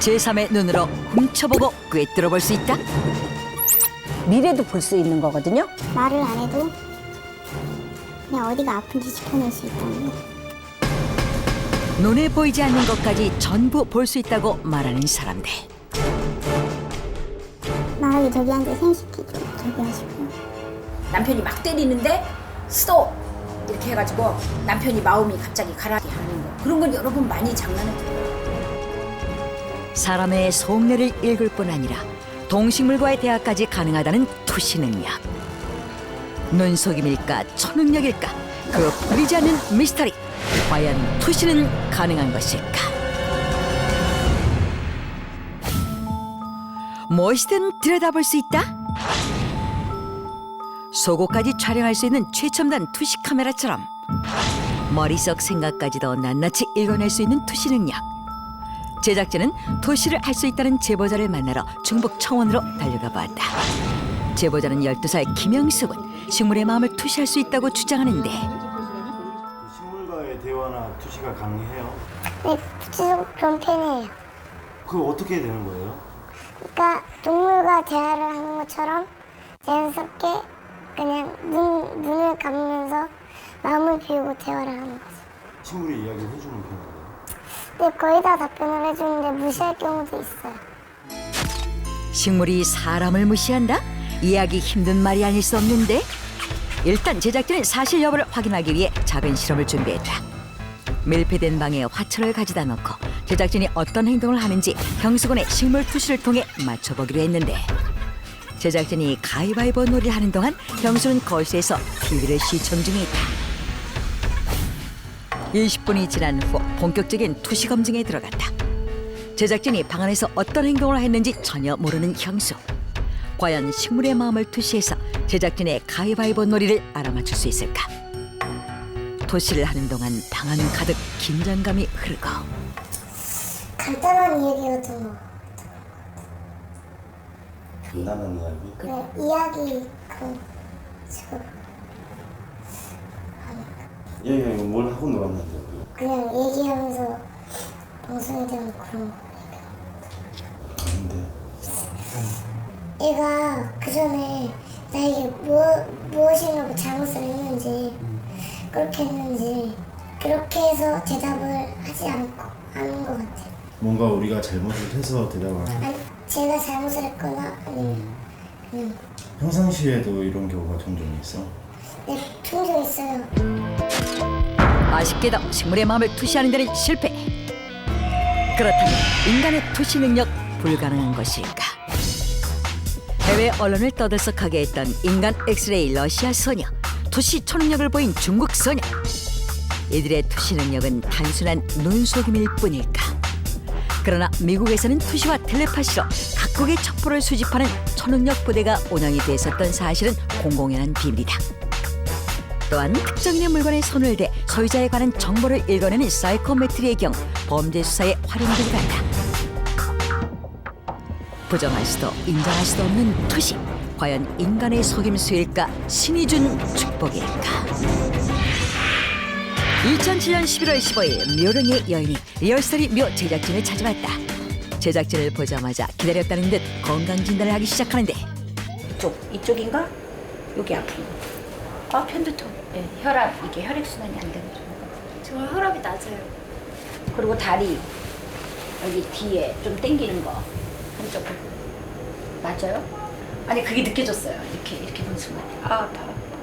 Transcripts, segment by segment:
제3의 눈으로 훔쳐보고 꿰뚫어볼 수 있다. 미래도 볼 수 있는 거거든요. 말을 안 해도 그냥 어디가 아픈지 짚어낼 수 있다는 거. 눈에 보이지 않는 것까지 전부 볼 수 있다고 말하는 사람들. 말하기 저기 앉아 생식기도 저기 하시고요. 남편이 막 때리는데 스톱 이렇게 해가지고 남편이 마음이 갑자기 가라앉게 하는 거, 그런 건 여러 번 많이 장난해요. 사람의 속내를 읽을 뿐 아니라 동식물과의 대화까지 가능하다는 투시 능력. 눈속임일까 초능력일까, 그 풀리지 않는 미스터리. 과연 투시는 가능한 것일까? 무엇이든 들여다볼 수 있다? 속옷까지 촬영할 수 있는 최첨단 투시 카메라처럼 머릿속 생각까지도 낱낱이 읽어낼 수 있는 투시 능력. 제작진은 투시를 할 수 있다는 제보자를 만나러 중북 청원으로 달려가 봤다. 제보자는 12살 김영숙은 식물의 마음을 투시할 수 있다고 주장하는데, 식물과의 대화나 투시가 가능해요? 네, 부추속 그런 편이에요. 그거 어떻게 되는 거예요? 그러니까 동물과 대화를 하는 것처럼 자연스럽게 그냥 눈을 감으면서 마음을 비우고 대화를 하는 거죠. 식물이 이야기를 해주는 편이에요? 근데 거의 다 답변을 해주는데 무시할 경우도 있어요. 식물이 사람을 무시한다? 이해하기 힘든 말이 아닐 수 없는데, 일단 제작진은 사실 여부를 확인하기 위해 작은 실험을 준비했다. 밀폐된 방에 화초를 가져다 놓고 제작진이 어떤 행동을 하는지 형수군의 식물 투시를 통해 맞춰보기로 했는데, 제작진이 가위바위보 놀이를 하는 동안 형수는 거실에서 TV를 시청 중에 있다. 20분이 지난 후 본격적인 투시 검증에 들어갔다. 제작진이 방 안에서 어떤 행동을 했는지 전혀 모르는 형수. 과연 식물의 마음을 투시해서 제작진의 가위바위보 놀이를 알아맞힐 수 있을까? 투시를 하는 동안 방 안 가득 긴장감이 흐르고, 간단한 이야기 같은 거. 간단한 이야기? 네, 이야기 지금 이야기가 뭘 하고 놀았는데? 그냥 얘기하면서 방송에 대한 그런 거. 아닌데. 얘가 그 전에 나에게 무엇인가 잘못을 했는지 그렇게 했는지 그렇게 해서 대답을 하지 않는 것 같아요. 뭔가 우리가 잘못을 해서 대답을 하는. 아니, 제가 잘못을 했거나 아니면 그냥 평상시에도 이런 경우가 종종 있어? 네, 종종 있어요. 아쉽게도 식물의 마음을 투시하는 데는 실패. 그렇다면 인간의 투시 능력 불가능한 것일까? 해외 언론을 떠들썩하게 했던 인간 엑스레이 러시아 소녀, 투시 초능력을 보인 중국 소녀. 이들의 투시 능력은 단순한 눈속임일 뿐일까? 그러나 미국에서는 투시와 텔레파시로 각국의 첩보를 수집하는 초능력 부대가 운영이 됐었던 사실은 공공연한 비밀이다. 또한 특정인의 물건에 손을 대 소유자에 관한 정보를 읽어내는 사이코메트리의 경우 범죄 수사에 활용되기도 한다. 부정할 수도 인정할 수도 없는 투시. 과연 인간의 속임수일까, 신이 준 축복일까? 2007년 11월 15일 묘령의 여인이 리얼스토리 묘 제작진을 찾아왔다. 제작진을 보자마자 기다렸다는 듯 건강진단을 하기 시작하는데, 이쪽인가? 여기 아픈 거. 편두통. 네, 혈압, 이게 혈액순환이 안 되는 거. 정말 혈압이 낮아요. 그리고 다리 여기 뒤에 좀 당기는 거 한쪽. 맞아요? 아니 그게 느껴졌어요. 이렇게 본 순간에. 아, 아파.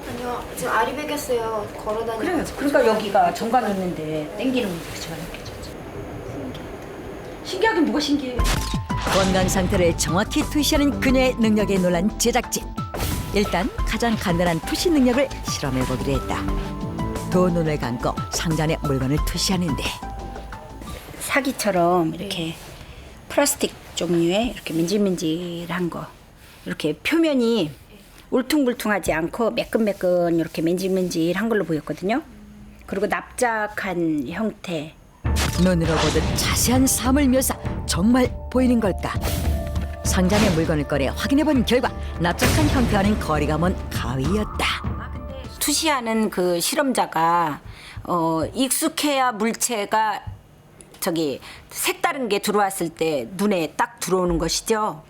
아니요, 지금 알이 베겼어요. 걸어다니고. 그래요. 그러니까 여기가 정관 있는데 당기는 것처럼 느껴졌죠. 신기하긴 뭐가 신기해요. 건강 상태를 정확히 투시하는 그녀의 능력에 놀란 제작진. 일단 가장 간단한 투시 능력을 실험해보기로 했다. 두 눈을 감고 상자 안에 물건을 투시하는데, 사기처럼 이렇게 플라스틱 종류의 이렇게 민질민질한 거, 이렇게 표면이 울퉁불퉁하지 않고 매끈매끈 이렇게 맨질맨질한 걸로 보였거든요. 그리고 납작한 형태. 눈으로 보듯 자세한 사물 묘사, 정말 보이는 걸까? 상자 안에 물건을 꺼내 확인해본 결과 납작한 형태와는 거리가 먼 가위였다. 투시하는 그 실험자가 익숙해야 물체가 저기 색다른 게 들어왔을 때 눈에 딱 들어오는 것이죠.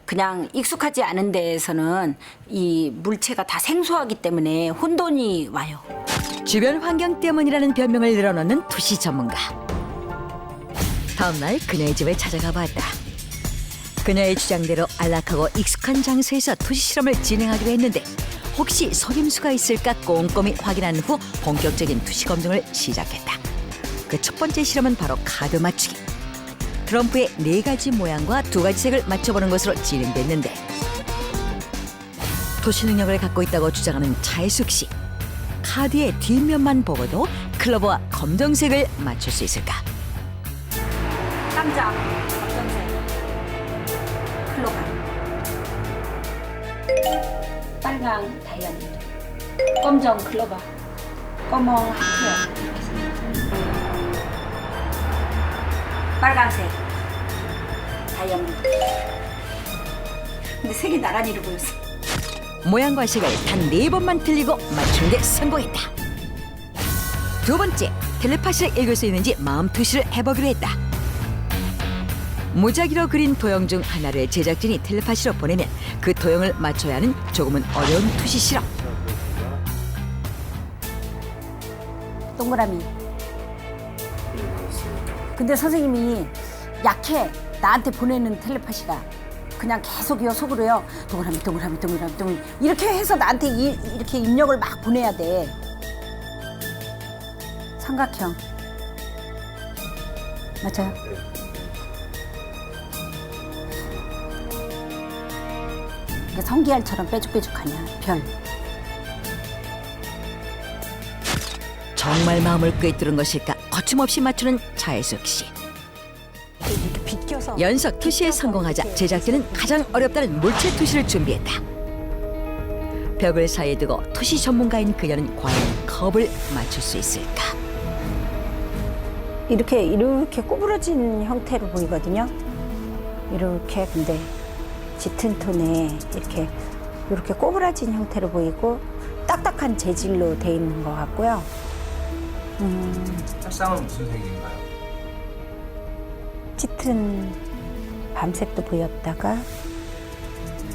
그냥 익숙하지 않은 데에서는 이 물체가 다 생소하기 때문에 혼돈이 와요. 주변 환경 때문이라는 변명을 늘어놓는 투시 전문가. 다음 날 그녀의 집에 찾아가 봤다. 그녀의 주장대로 안락하고 익숙한 장소에서 투시 실험을 진행하기로 했는데 혹시 속임수가 있을까 꼼꼼히 확인한 후 본격적인 투시 검증을 시작했다. 그 첫 번째 실험은 바로 카드 맞추기. 트럼프의 4가지 모양과 2가지 색을 맞춰보는 것으로 진행됐는데 투시 능력을 갖고 있다고 주장하는 차혜숙 씨. 카드의 뒷면만 보고도 클로버와 검정색을 맞출 수 있을까? 깜짝 검정색 클로버 빨강 다이아몬드 검정 클로버 검은 하트 이렇게 생겼죠. 빨강색 다이아몬드 근데 색이 나란히로 보였어. 모양과 색을 단 4번만 틀리고 맞추는 데 성공했다. 두 번째, 텔레파시를 읽을 수 있는지 마음 투시를 해보기로 했다. 무작위로 그린 도형 중 하나를 제작진이 텔레파시로 보내면 그 도형을 맞춰야 하는 조금은 어려운 투시 실험. 동그라미. 근데 선생님이 약해. 나한테 보내는 텔레파시가 그냥 계속요 속으로요. 동그라미 이렇게 해서 나한테 이렇게 입력을 막 보내야 돼. 삼각형. 맞아요? 이게 성기알처럼 뾰족뾰족하냐. 별. 정말 마음을 꿰뚫은 것일까 거침없이 맞추는 차혜숙 씨. 이렇게 비껴서. 연속 투시에 성공하자 제작진은 가장 어렵다는 물체 투시를 준비했다. 벽을 사이에 두고 투시 전문가인 그녀는 과연 컵을 맞출 수 있을까? 이렇게 꼬부러진 형태로 보이거든요. 이렇게 근데 짙은 톤에 이렇게 꼬부라진 형태로 보이고 딱딱한 재질로 돼 있는 것 같고요. 색상은 무슨 색인가요? 짙은 밤색도 보였다가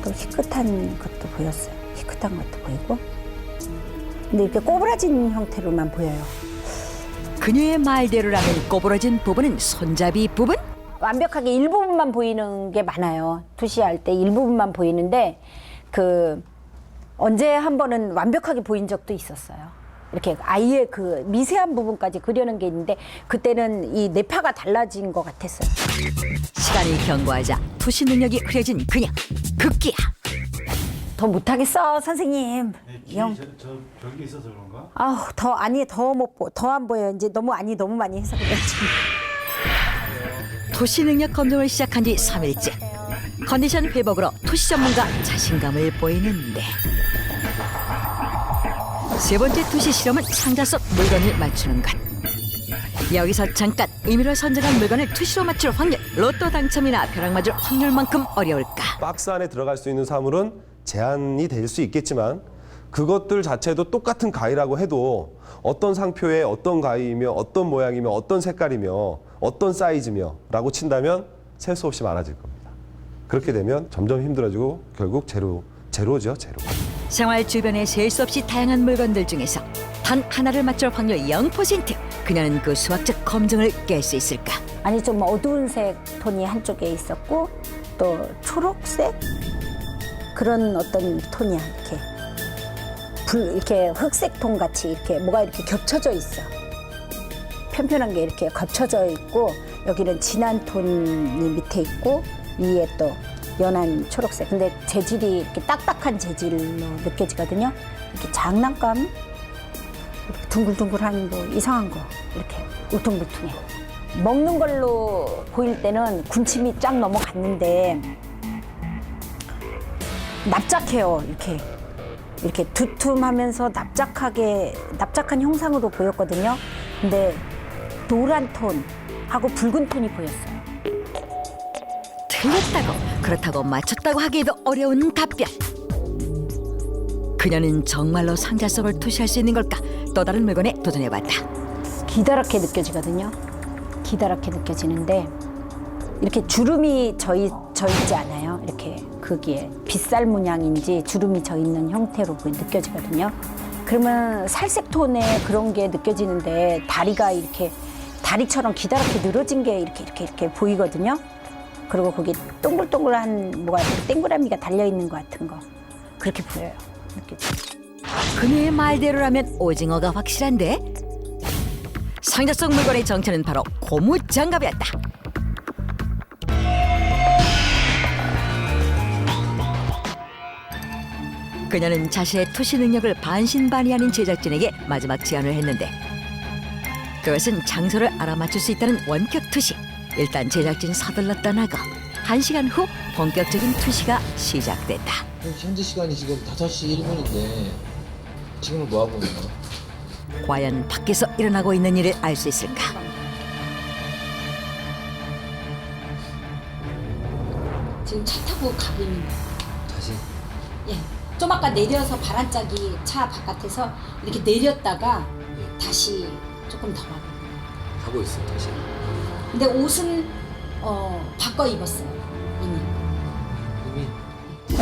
또 희끗한 것도 보였어요. 희끗한 것도 보이고. 근데 이렇게 꼬부라진 형태로만 보여요. 그녀의 말대로라면 꼬부러진 부분은 손잡이 부분? 완벽하게 일부분만 보이는 게 많아요. 투시할 때 일부분만 보이는데 언제 한 번은 완벽하게 보인 적도 있었어요. 이렇게 아예 그 미세한 부분까지 그려는 게 있는데 그때는 이 뇌파가 달라진 것 같았어요. 시간이 경과하자 투시 능력이 흐려진 그녀. 극기야. 더 못하겠어 선생님. 저 벽이 있어서 그런가? 아우 더 안 보여. 이제 너무 많이 해서 그래. 투시 능력 검증을 시작한 지 3일째. 컨디션 회복으로 투시 전문가 자신감을 보이는데 세 번째 투시 실험은 상자 속 물건을 맞추는 것. 여기서 잠깐 임의로 선정한 물건을 투시로 맞출 확률, 로또 당첨이나 벼락 맞을 확률만큼 어려울까? 박스 안에 들어갈 수 있는 사물은 제한이 될 수 있겠지만 그것들 자체도 똑같은 가위라고 해도 어떤 상표에 어떤 가위이며 어떤 모양이며 어떤 색깔이며 어떤 사이즈며 라고 친다면 셀 수 없이 많아질 겁니다. 그렇게 되면 점점 힘들어지고 결국 제로죠. 생활 주변에 셀 수 없이 다양한 물건들 중에서 단 하나를 맞출 확률 0%. 그녀는 그 수학적 검증을 깰 수 있을까? 아니 좀 어두운 색 톤이 한쪽에 있었고 또 초록색 그런 어떤 톤이야 이렇게 흑색 톤 같이 이렇게 뭐가 이렇게 겹쳐져 있어. 편편한 게 이렇게 겹쳐져 있고 여기는 진한 톤이 밑에 있고 위에 또 연한 초록색. 근데 재질이 이렇게 딱딱한 재질로 느껴지거든요. 이렇게 장난감, 이렇게 둥글둥글한 뭐 이상한 거 이렇게 울퉁불퉁해. 먹는 걸로 보일 때는 군침이 쫙 넘어갔는데 납작해요. 이렇게 두툼하면서 납작한 형상으로 보였거든요. 근데 노란 톤하고 붉은 톤이 보였어요. 틀렸다고 그렇다고 맞췄다고 하기에도 어려운 답변. 그녀는 정말로 상자 속을 투시할 수 있는 걸까? 또 다른 물건에 도전해봤다. 기다랗게 느껴지거든요. 기다랗게 느껴지는데 이렇게 주름이 져 있지 않아요. 이렇게 거기에 빗살 문양인지 주름이 져 있는 형태로 느껴지거든요. 그러면 살색 톤의 그런 게 느껴지는데 다리가 이렇게 다리처럼 기다랗게 늘어진 게 이렇게 보이거든요. 그리고 거기 동글동글한 뭐가 땡그라미가 달려 있는 것 같은 거 그렇게 보여요. 그녀의 말대로라면 오징어가 확실한데 상자 속 물건의 정체는 바로 고무장갑이었다. 그녀는 자신의 투시 능력을 반신반의하는 제작진에게 마지막 제안을 했는데 그것은 장소를 알아맞힐 수 있다는 원격 투시. 일단 제작진 서둘러 떠나고 1시간 후 본격적인 투시가 시작됐다. 현재 시간이 지금 5시 1분인데 지금은 뭐 하고 있는 거야? 과연 밖에서 일어나고 있는 일을 알 수 있을까? 지금 차 타고 가고 있는 거예요. 다시 예. 좀 아까 내려서 바람짝이 차 바깥에서 이렇게 내렸다가 다시 조금 더 가고 있어 다시. 근데 옷은 바꿔 입었어요 이미.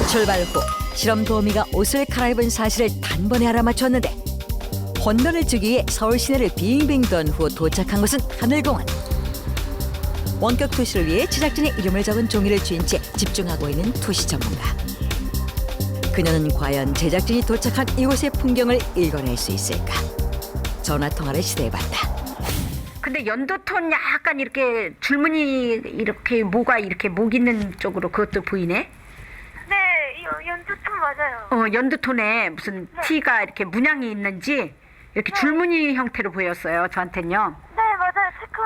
출발 후 실험 도우미가 옷을 갈아입은 사실을 단번에 알아맞혔는데 혼돈을 주기 위해 서울 시내를 빙빙 돈 후 도착한 곳은 하늘공원. 원격 투시를 위해 제작진의 이름을 적은 종이를 쥔 채 집중하고 있는 투시 전문가. 그녀는 과연 제작진이 도착한 이곳의 풍경을 읽어낼 수 있을까? 전화 통화를 시도해봤다. 근데 연두톤 약간 이렇게 줄무늬 이렇게 모가 이렇게 목 있는 쪽으로 그것도 보이네. 네, 연두톤 맞아요. 연두톤에 무슨 티가 이렇게 문양이 있는지 이렇게 줄무늬 형태로 보였어요. 저한테는요. 네, 맞아요. 체크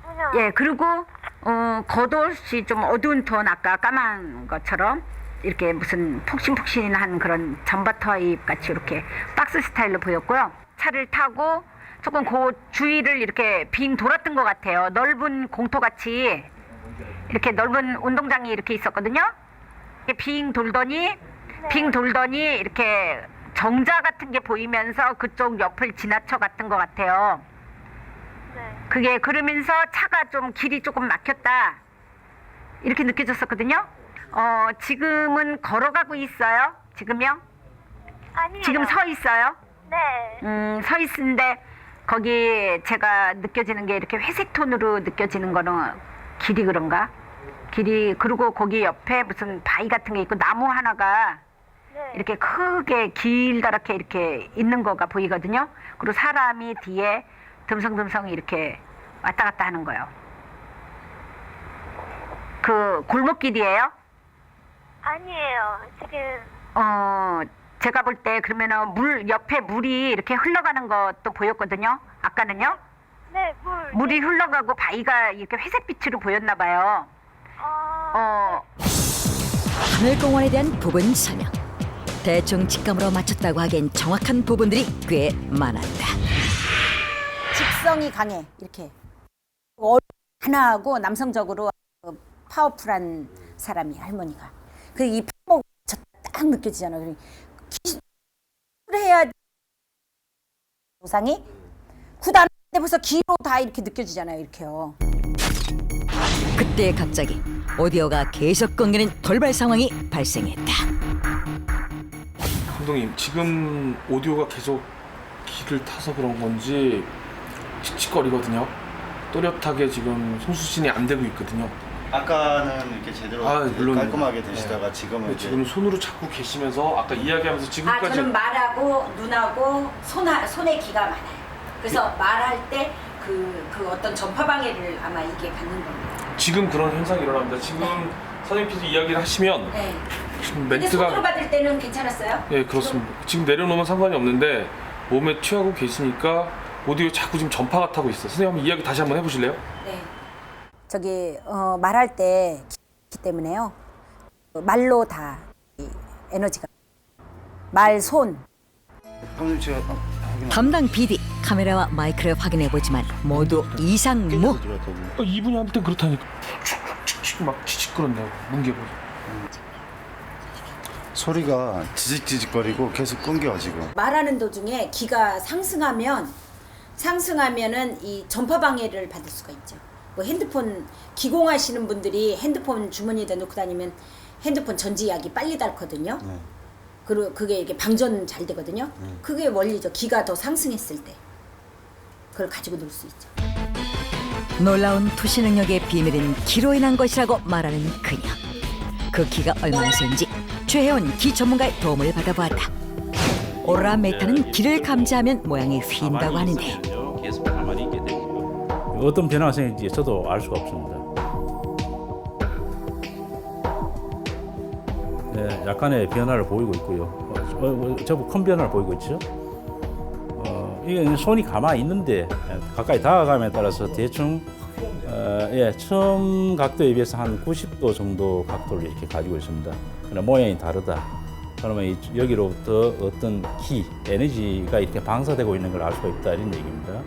문양. 예, 그리고 겉옷이 좀 어두운 톤 아까 까만 것처럼 이렇게 무슨 폭신폭신한 그런 점바타입 같이 이렇게 박스 스타일로 보였고요. 차를 타고 조금 그 주위를 이렇게 빙 돌았던 것 같아요. 넓은 공터같이 이렇게 넓은 운동장이 이렇게 있었거든요. 이렇게 빙 돌더니 이렇게 정자 같은 게 보이면서 그쪽 옆을 지나쳐 갔던 것 같아요. 그게 그러면서 차가 좀 길이 조금 막혔다 이렇게 느껴졌었거든요. 지금은 걸어가고 있어요. 지금요? 아니에요. 지금 서 있어요? 네. 서 있는데 거기 제가 느껴지는 게 이렇게 회색 톤으로 느껴지는 거는 길이 그런가? 길이 그리고 거기 옆에 무슨 바위 같은 게 있고 나무 하나가 이렇게 크게 길다랗게 이렇게 있는 거가 보이거든요. 그리고 사람이 뒤에 듬성듬성 이렇게 왔다 갔다 하는 거예요. 그 골목길이에요? 아니에요. 지금 제가 볼 때 그러면은 물 옆에 물이 이렇게 흘러가는 것도 보였거든요. 아까는요? 네, 물이 흘러가고 바위가 이렇게 회색빛으로 보였나 봐요. 하늘공원에 대한 부분 설명. 대충 직감으로 맞췄다고 하기엔 정확한 부분들이 꽤 많았다. 직성이 강해. 이렇게 하나하고 남성적으로 파워풀한 사람이 할머니가. 그 이 파워 딱 느껴지잖아. 그러니 기술을 해야 조상이 굿 안 하는데 벌써 기로 다 이렇게 느껴지잖아요. 이렇게요. 그때 갑자기 오디오가 계속 끊기는 돌발 상황이 발생했다. 감독님, 지금 오디오가 계속 길을 타서 그런 건지 칙칙거리거든요. 또렷하게 지금 송수신이 안 되고 있거든요. 아까는 이렇게 제대로 물론 깔끔하게 되시다가 지금은 이제 지금 손으로 잡고 계시면서 아까 이야기하면서 지금까지 저는 말하고 눈하고 손에 기가 많아요. 그래서 말할 때 그 어떤 전파 방해를 아마 이게 받는 겁니다. 지금 그런 현상이 일어납니다. 지금 선생님께서 이야기를 하시면 네. 지금 근데 멘트가 손으로 받을 때는 괜찮았어요? 예, 그렇습니다. 지금 내려놓으면 상관이 없는데 몸에 취하고 계시니까 오디오 자꾸 지금 전파가 타고 있어요. 선생님 한번 이야기 다시 한번 해보실래요? 네. 저기 말할 때 기 때문에요. 말로 다 에너지가 말, 손. 감독님 제가 담당 PD 카메라와 마이크를 확인해보지만 모두 이상무. 들어왔다고. 이분이 할 때 그렇다니까 막 치칙거렸네요. 뭉개보죠. 소리가 지직지직거리고 계속 끊겨 지금. 말하는 도중에 기가 상승하면은 이 전파 방해를 받을 수가 있죠. 뭐 핸드폰 기공하시는 분들이 핸드폰 주머니에다 놓고 다니면 핸드폰 전지약이 빨리 닳거든요. 네. 그리고 그게 이게 방전 잘 되거든요. 그게 원리죠. 기가 더 상승했을 때 그걸 가지고 놀 수 있죠. 놀라운 투시 능력의 비밀은 기로 인한 것이라고 말하는 그녀. 그 기가 얼마나 센지 최혜원 기 전문가의 도움을 받아보았다. 오로라 메타는 기를 감지하면 모양이 휜다고 하는데 계속 가만히 있게 되죠. 어떤 변화가 생길지 저도 알 수가 없습니다. 네, 약간의 변화를 보이고 있고요. 저거 큰 변화를 보이고 있죠. 이게 손이 가만히 있는데 가까이 다가감에 따라서 대충 처음 각도에 비해서 한 90도 정도 각도를 이렇게 가지고 있습니다. 그러나 모양이 다르다. 그러면 여기로부터 어떤 기, 에너지가 이렇게 방사되고 있는 걸 알 수가 있다 이런 얘기입니다.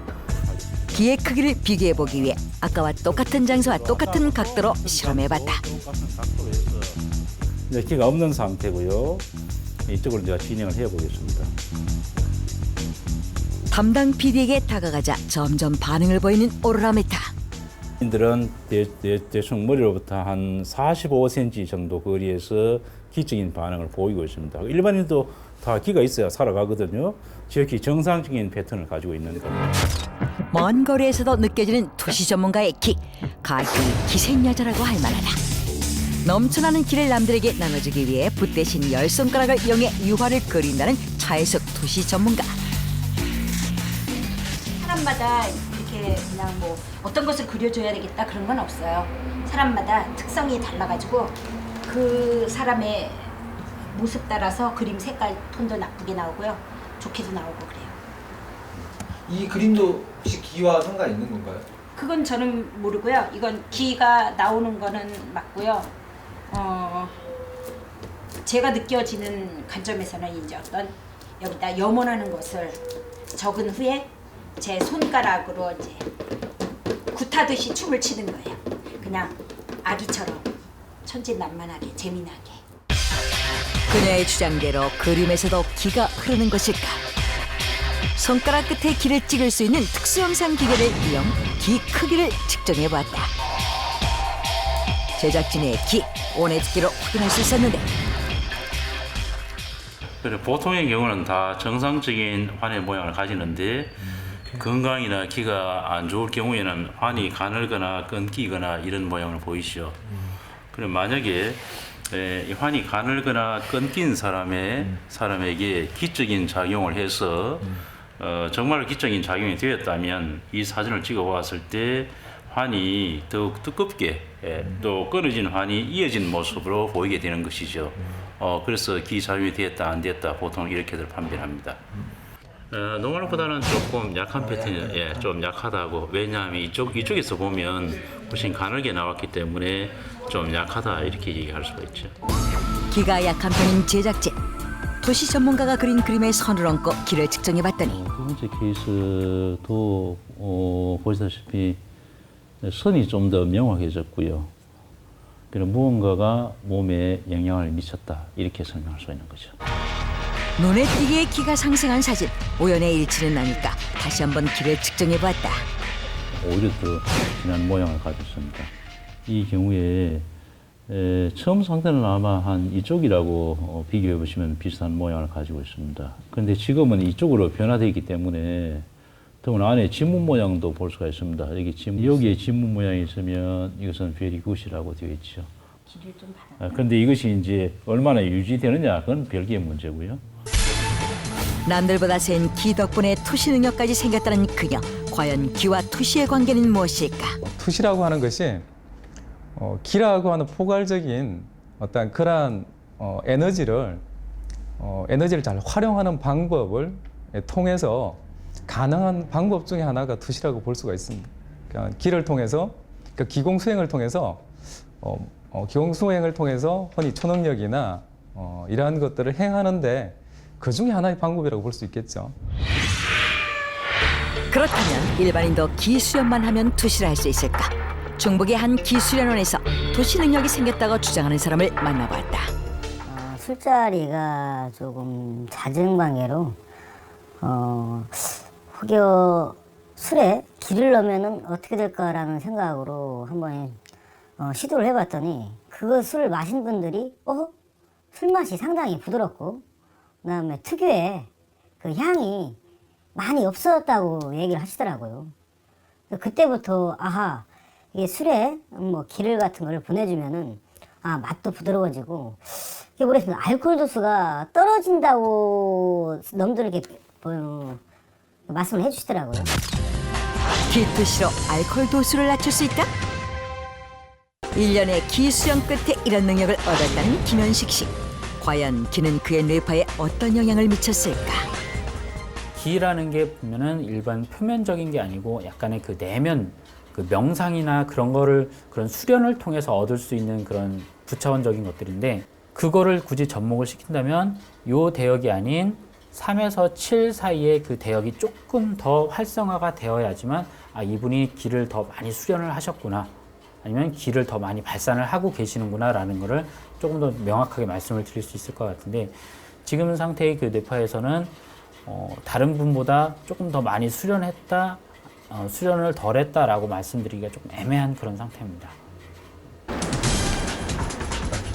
기의 크기를 비교해보기 위해 아까와 똑같은 장소와 똑같은 각도로 실험해봤다. 이제 기가 없는 상태고요. 이쪽으로 제가 진행을 해보겠습니다. 담당 PD에게 다가가자 점점 반응을 보이는 오로라 메타. 인들은 대충 머리로부터 한 45cm 정도 거리에서 기적인 반응을 보이고 있습니다. 일반인도 다 기가 있어야 살아가거든요. 지극히 정상적인 패턴을 가지고 있는 겁니다. 먼 거리에서도 느껴지는 투시 전문가의 기. 가히 기생여자라고 할 만하다. 넘쳐나는 기를 남들에게 나눠주기 위해 붓 대신 10손가락을 이용해 유화를 그린다는 차혜숙 투시 전문가. 사람마다 이렇게 그냥 뭐 어떤 것을 그려줘야 되겠다 그런 건 없어요. 사람마다 특성이 달라가지고 그 사람의 모습 따라서 그림 색깔 톤도 나쁘게 나오고요. 좋게도 나오고 그래요. 이 그림도 혹시 기와 상관이 있는 건가요? 그건 저는 모르고요. 이건 기가 나오는 거는 맞고요. 제가 느껴지는 관점에서는 이제 어떤 여기다 염원하는 것을 적은 후에 제 손가락으로 이제 굿하듯이 춤을 추는 거예요. 그냥 아기처럼 천진난만하게 재미나게. 그녀의 주장대로 그림에서도 기가 흐르는 것일까? 손가락 끝에 기를 찍을 수 있는 특수 영상 기계를 이용 기 크기를 측정해보았다. 제작진의 기 원해듣기로 확인할 수 있었는데 보통의 경우는 다 정상적인 환의 모양을 가지는데 건강이나 기가 안 좋을 경우에는 환이 가늘거나 끊기거나 이런 모양을 보이시죠. 그럼 만약에 이 환이 가늘거나 끊긴 사람에게 기적인 작용을 해서 정말 기적인 작용이 되었다면 이 사진을 찍어 보았을 때 환이 더욱 두껍게 또 끊어진 환이 이어진 모습으로 보이게 되는 것이죠. 그래서 기작용이 되었다 안 되었다 보통 이렇게들 판별합니다. 노멀보다는 조금 약한 패턴이 좀 약하다고. 왜냐하면 이쪽에서 보면 훨씬 가늘게 나왔기 때문에 좀 약하다 이렇게 얘기할 수가 있죠. 기가 약한 편인 제작진. 도시 전문가가 그린 그림에 선을 얹고 기를 측정해봤더니 두 번째 케이스도 보시다시피 선이 좀 더 명확해졌고요. 그런 무언가가 몸에 영향을 미쳤다 이렇게 설명할 수 있는 거죠. 눈에 띄게 기가 상승한 사진. 우연의 일치는 아닐까 다시 한번 기를 측정해보았다. 오히려 더 진한 모양을 가졌습니다. 이 경우에 처음 상태는 아마 한 이쪽이라고 비교해 보시면 비슷한 모양을 가지고 있습니다. 그런데 지금은 이쪽으로 변화되어 있기 때문에 더구나 안에 지문 모양도 볼 수가 있습니다. 여기에 지문 모양이 있으면 이것은 very good이라고 되어 있죠. 그런데 이것이 이제 얼마나 유지되느냐 그건 별개의 문제고요. 남들보다 센 기 덕분에 투시 능력까지 생겼다는 그녀. 과연 기와 투시의 관계는 무엇일까? 투시라고 하는 것이 기라고 하는 포괄적인 어떤 그러한 에너지를 잘 활용하는 방법을 통해서 가능한 방법 중에 하나가 투시라고 볼 수가 있습니다. 그러니까 기를 통해서, 그러니까 기공수행을 통해서 흔히 초능력이나 이러한 것들을 행하는데 그 중에 하나의 방법이라고 볼 수 있겠죠. 그렇다면 일반인도 기수련만 하면 투시를 할 수 있을까? 중북의 한 기수련원에서 투시 능력이 생겼다고 주장하는 사람을 만나봤다. 술자리가 조금 잦은 관계로 혹여 술에 기를 넣으면 어떻게 될까라는 생각으로 한번 시도를 해봤더니 그 술을 마신 분들이 술 맛이 상당히 부드럽고 그다음에 특유의 그 향이 많이 없어졌다고 얘기를 하시더라고요. 그때부터 아하, 이게 술에 뭐 기를 같은 걸 보내주면은 맛도 부드러워지고 이게 모르겠습니다. 알코올 도수가 떨어진다고 넘들게 말씀을 해주시더라고요. 기투시로 알코올 도수를 낮출 수 있다? 1년의 기 수련 끝에 이런 능력을 얻었다는 김현식 씨. 과연 기는 그의 뇌파에 어떤 영향을 미쳤을까? 기라는 게 보면은 일반 표면적인 게 아니고 약간의 그 내면, 그 명상이나 그런 거를, 그런 수련을 통해서 얻을 수 있는 그런 부차원적인 것들인데, 그거를 굳이 접목을 시킨다면 요 대역이 아닌 3에서 7 사이에 그 대역이 조금 더 활성화가 되어야지만 이분이 기를 더 많이 수련을 하셨구나, 아니면 기를 더 많이 발산을 하고 계시는구나 라는 거를 조금 더 명확하게 말씀을 드릴 수 있을 것 같은데, 지금 상태의 그 뇌파에서는 다른 분보다 조금 더 많이 수련했다, 수련을 덜 했다라고 말씀드리기가 조금 애매한 그런 상태입니다.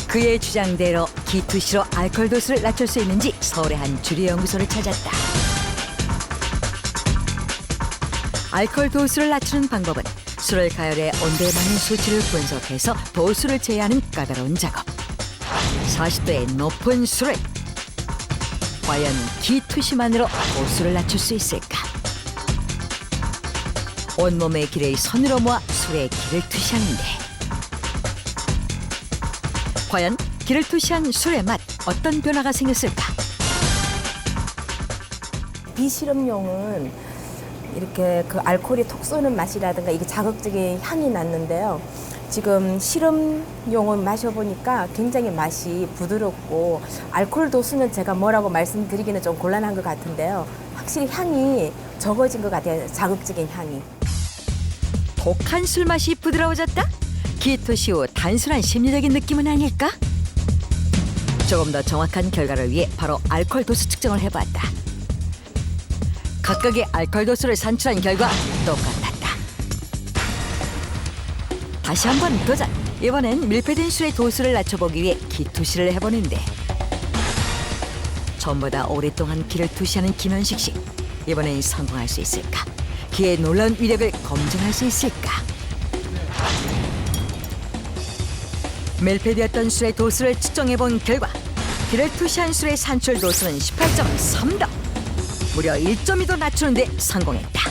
그의 주장대로 기투시로 알코올 도수를 낮출 수 있는지 서울의 한 주류 연구소를 찾았다. 알코올 도수를 낮추는 방법은 술을 가열해 온도에 맞는 수치를 분석해서 도수를 제어하는 까다로운 작업. 40도의 높은 술을 과연 기투시만으로 도수를 낮출 수 있을까? 온몸의 기를 손으로 모아 술에 기를 투시하는데, 과연 기를 투시한 술의 맛 어떤 변화가 생겼을까? 이 실험용은 이렇게 그 알코올이 톡 쏘는 맛이라든가 이게 자극적인 향이 났는데요. 지금 실험용을 마셔보니까 굉장히 맛이 부드럽고, 알코올 도수는 제가 뭐라고 말씀드리기는 좀 곤란한 것 같은데요. 확실히 향이 적어진 것 같아요. 자극적인 향이. 독한 술 맛이 부드러워졌다? 기투시 후 단순한 심리적인 느낌은 아닐까? 조금 더 정확한 결과를 위해 바로 알코올 도수 측정을 해봤다. 각각의 알코올 도수를 산출한 결과 똑같았다. 다시 한번 도전! 이번엔 밀폐된 술의 도수를 낮춰보기 위해 기투시를 해보는데, 전보다 오랫동안 기를 투시하는 김현식 씨. 이번엔 성공할 수 있을까? 기의 놀라운 위력을 검증할 수 있을까? 밀폐되었던 술의 도수를 측정해본 결과 기를 투시한 술의 산출 도수는 18.3도, 무려 1.2도 낮추는데 성공했다.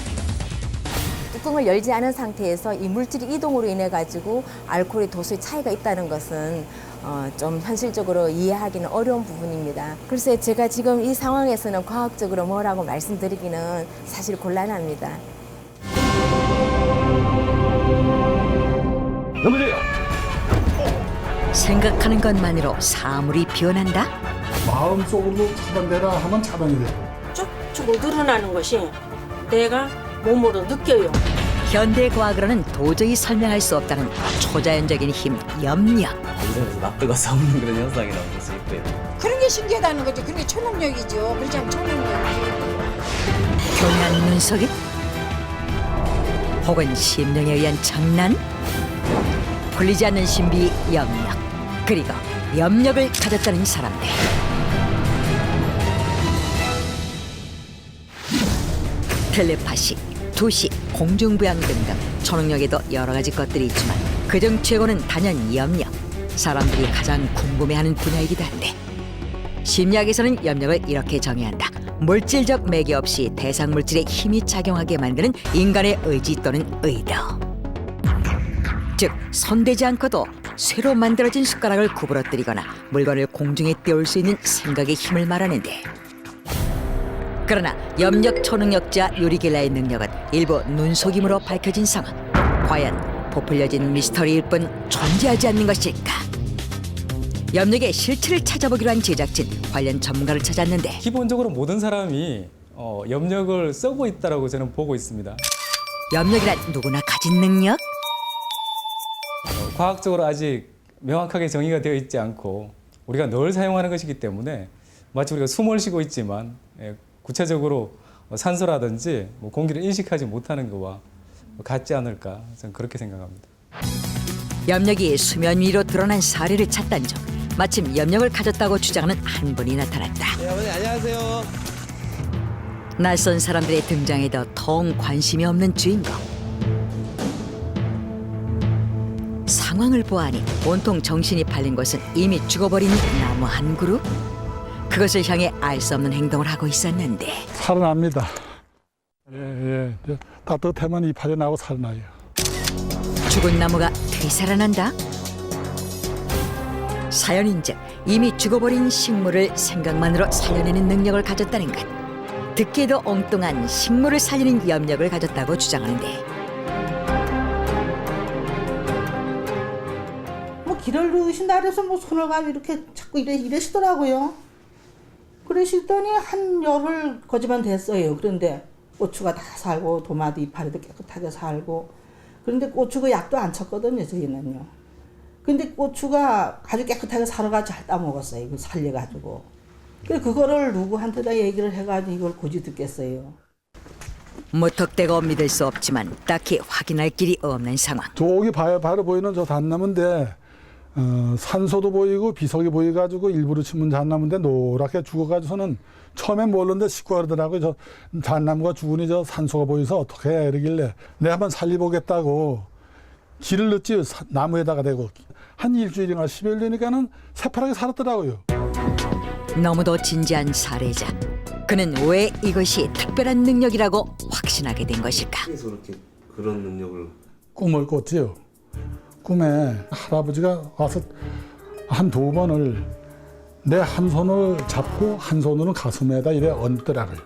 뚜껑을 열지 않은 상태에서 이 물질이 이동으로 인해 가지고 알코올의 도수의 차이가 있다는 것은 좀 현실적으로 이해하기는 어려운 부분입니다. 글쎄 제가 지금 이 상황에서는 과학적으로 뭐라고 말씀드리기는 사실 곤란합니다. 여보세요. 생각하는 것만으로 사물이 변한다? 마음속으로 차단되라 하면 차단이 돼. 쭉쭉 늘어나는 것이 내가 몸으로 느껴요. 현대 과학으로는 도저히 설명할 수 없다는 초자연적인 힘, 염력. 인생에서 납득할 수 없는 그런 현상이라고 볼 수 있고요. 그런 게 신기하다는 거죠. 그런 게 초능력이죠. 그렇지 않으면 초능력이지. 교묘한 눈속임? 혹은 심령에 의한 장난? 풀리지 않는 신비, 염력. 그리고 염력을 가졌다는 사람들. 텔레파시, 투시, 공중부양 등등 초능력에도 여러 가지 것들이 있지만 그중 최고는 단연 염력. 사람들이 가장 궁금해하는 분야이기도 한데, 심리학에서는 염력을 이렇게 정의한다. 물질적 매개 없이 대상 물질에 힘이 작용하게 만드는 인간의 의지 또는 의도. 즉 손대지 않고도 쇠로 만들어진 숟가락을 구부러뜨리거나 물건을 공중에 띄울 수 있는 생각의 힘을 말하는데, 그러나 염력 초능력자 유리겔라의 능력은 일부 눈속임으로 밝혀진 상황. 과연 부풀려진 미스터리일 뿐 존재하지 않는 것일까? 염력의 실체를 찾아보기로 한 제작진, 관련 전문가를 찾았는데, 기본적으로 모든 사람이 염력을 쓰고 있다라고 저는 보고 있습니다. 염력이란 누구나 가진 능력? 과학적으로 아직 명확하게 정의가 되어 있지 않고 우리가 늘 사용하는 것이기 때문에 마치 우리가 숨을 쉬고 있지만 구체적으로 산소라든지 뭐 공기를 인식하지 못하는 것과 같지 않을까 저는 그렇게 생각합니다. 염력이 수면 위로 드러난 사례를 찾던 중 마침 염력을 가졌다고 주장하는 한 분이 나타났다. 네, 어머니 안녕하세요. 낯선 사람들의 등장에도 통 관심이 없는 주인공. 상황을 보아하니 온통 정신이 팔린 것은 이미 죽어버린 나무 한 그루? 그것을 향해 알 수 없는 행동을 하고 있었는데 살아납니다. 예. 따뜻하면 이파리 나고 살아나요. 죽은 나무가 되살아난다? 사연인즉 이미 죽어버린 식물을 생각만으로 살려내는 능력을 가졌다는 것. 듣기에도 엉뚱한 식물을 살리는 염력을 가졌다고 주장하는데 뭐 길을 누우신다 그래서 뭐 손을 가지고 이렇게 자꾸 이러시더라고요. 그러시더니 한 열흘 거지만 됐어요. 그런데 고추가 다 살고 도마도 이파리도 깨끗하게 살고 그런데 고추가 약도 안 쳤거든요. 저희는요. 근데 고추가 아주 깨끗하게 살아가 잘 따먹었어요. 이거 살려가지고. 그래서 그거를 누구한테다 얘기를 해가지고 이걸 굳이 듣겠어요. 무턱대고 믿을 수 없지만 딱히 확인할 길이 없는 상황. 저기 바로 보이는 저 잣나무인데 산소도 보이고 비석이 보여가지고 일부러 치면 잣나무인데 노랗게 죽어가지고서는 처음엔 몰랐는데 식구가 그러더라고요. 저 잣나무가 죽으니 저 산소가 보여서 어떻게 해 이러길래 내가 한번 살려보겠다고 길을 넣지 나무에다가 대고 한 일주일이나 10일 되니까는 새파랗게 살았더라고요. 너무도 진지한 사례자. 그는 왜 이것이 특별한 능력이라고 확신하게 된 것일까? 그래서 그렇게 그런 능력을 꿈을 꿨지요. 꿈에 할아버지가 와서 한 2번을 내 한 손을 잡고 한 손으로는 가슴에다 이래 얹더라고요.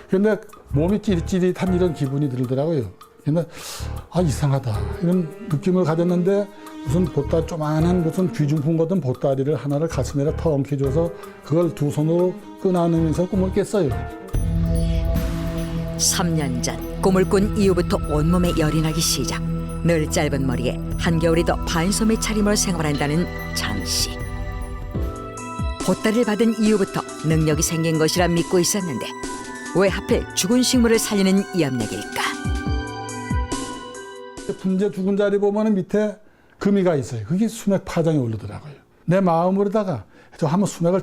근데 몸이 찌릿찌릿한 이런 기분이 들더라고요. 근데 이상하다 이런 느낌을 가졌는데 무슨 보따리 조그마한 무슨 귀중품 같은 보따리를 하나를 가슴에다 터 엉켜줘서 그걸 2 손으로 끄안으면서 꿈을 깼어요. 3년 전 꿈을 꾼 이후부터 온몸에 열이 나기 시작. 늘 짧은 머리에 한겨울에도 반소매 차림으로 생활한다는 장 씨. 보따리를 받은 이후부터 능력이 생긴 것이라 믿고 있었는데 왜 하필 죽은 식물을 살리는 염력일까? 분재 죽은 자리 보면 밑에 금이가 있어요. 그게 수맥 파장이 오르더라고요. 내 마음으로다가 저 한번 수맥을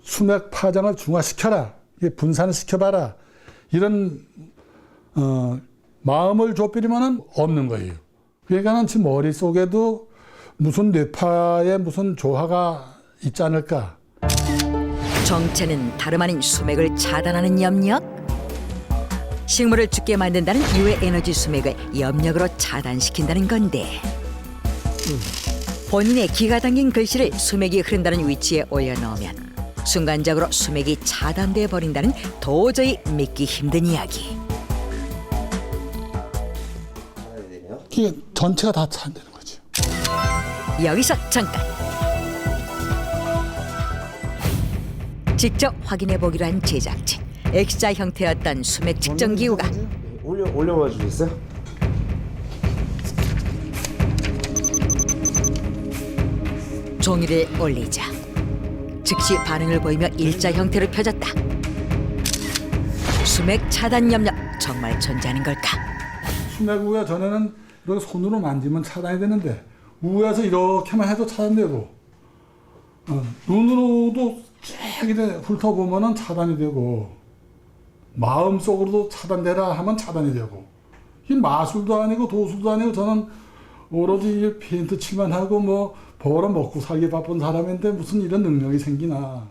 수맥 파장을 중화시켜라. 분산을 시켜봐라. 이런 마음을 좁히려면 없는 거예요. 그러니까는 제 머릿속에도 무슨 뇌파에 무슨 조화가 있지 않을까. 정체는 다름 아닌 수맥을 차단하는 염력? 식물을 죽게 만든다는 유해 에너지 수맥을 염력으로 차단시킨다는 건데 본인의 기가 담긴 글씨를 수맥이 흐른다는 위치에 올려놓으면 순간적으로 수맥이 차단돼 버린다는 도저히 믿기 힘든 이야기. 이게 전체가 다 차단되는 거죠. 여기서 잠깐. 직접 확인해 보기로 한 제작진. X자 형태였던 수맥 측정 기구가 올려봐 주겠어요? 종이를 올리자 즉시 반응을 보이며 일자 형태로 펴졌다. 수맥 차단 염력 정말 존재하는 걸까? 수맥 우야 전에는 이렇게 손으로 만지면 차단이 되는데 우에서 이렇게만 해도 차단되고 눈으로도 쫙 이렇게 훑어보면 차단이 되고 마음속으로도 차단되라 하면 차단이 되고 이 마술도 아니고 도술도 아니고 저는 오로지 페인트 칠만 하고 뭐 벌어 먹고 살기 바쁜 사람인데 무슨 이런 능력이 생기나.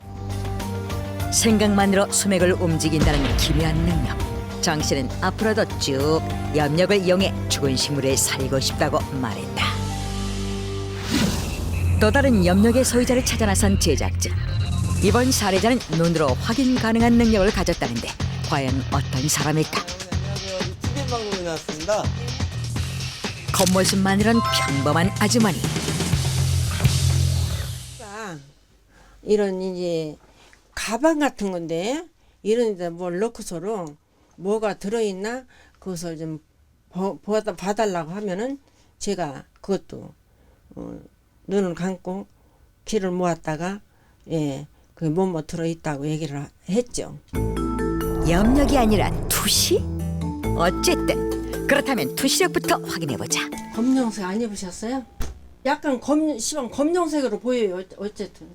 생각만으로 수맥을 움직인다는 기묘한 능력. 장 씨는 앞으로도 쭉 염력을 이용해 죽은 식물을 살리고 싶다고 말했다. 또 다른 염력의 소유자를 찾아 나선 제작진. 이번 사례자는 눈으로 확인 가능한 능력을 가졌다는데 과연 어떤 사람일까? 안녕하세요. TVN 방송에 나왔습니다. 겉모습만으론 평범한 아주머니. 이런 이제 가방 같은 건데 이런 데 뭘 넣고서로 뭐가 들어있나 그것을 좀 봐달라고 하면은 제가 그것도 눈을 감고 귀를 모았다가 그 뭐뭐 들어있다고 얘기를 했죠. 염력이 아니라 투시? 어쨌든 그렇다면 투시력부터 확인해보자. 검정색 안 입으셨어요? 약간 검정색으로 보여요. 어쨌든.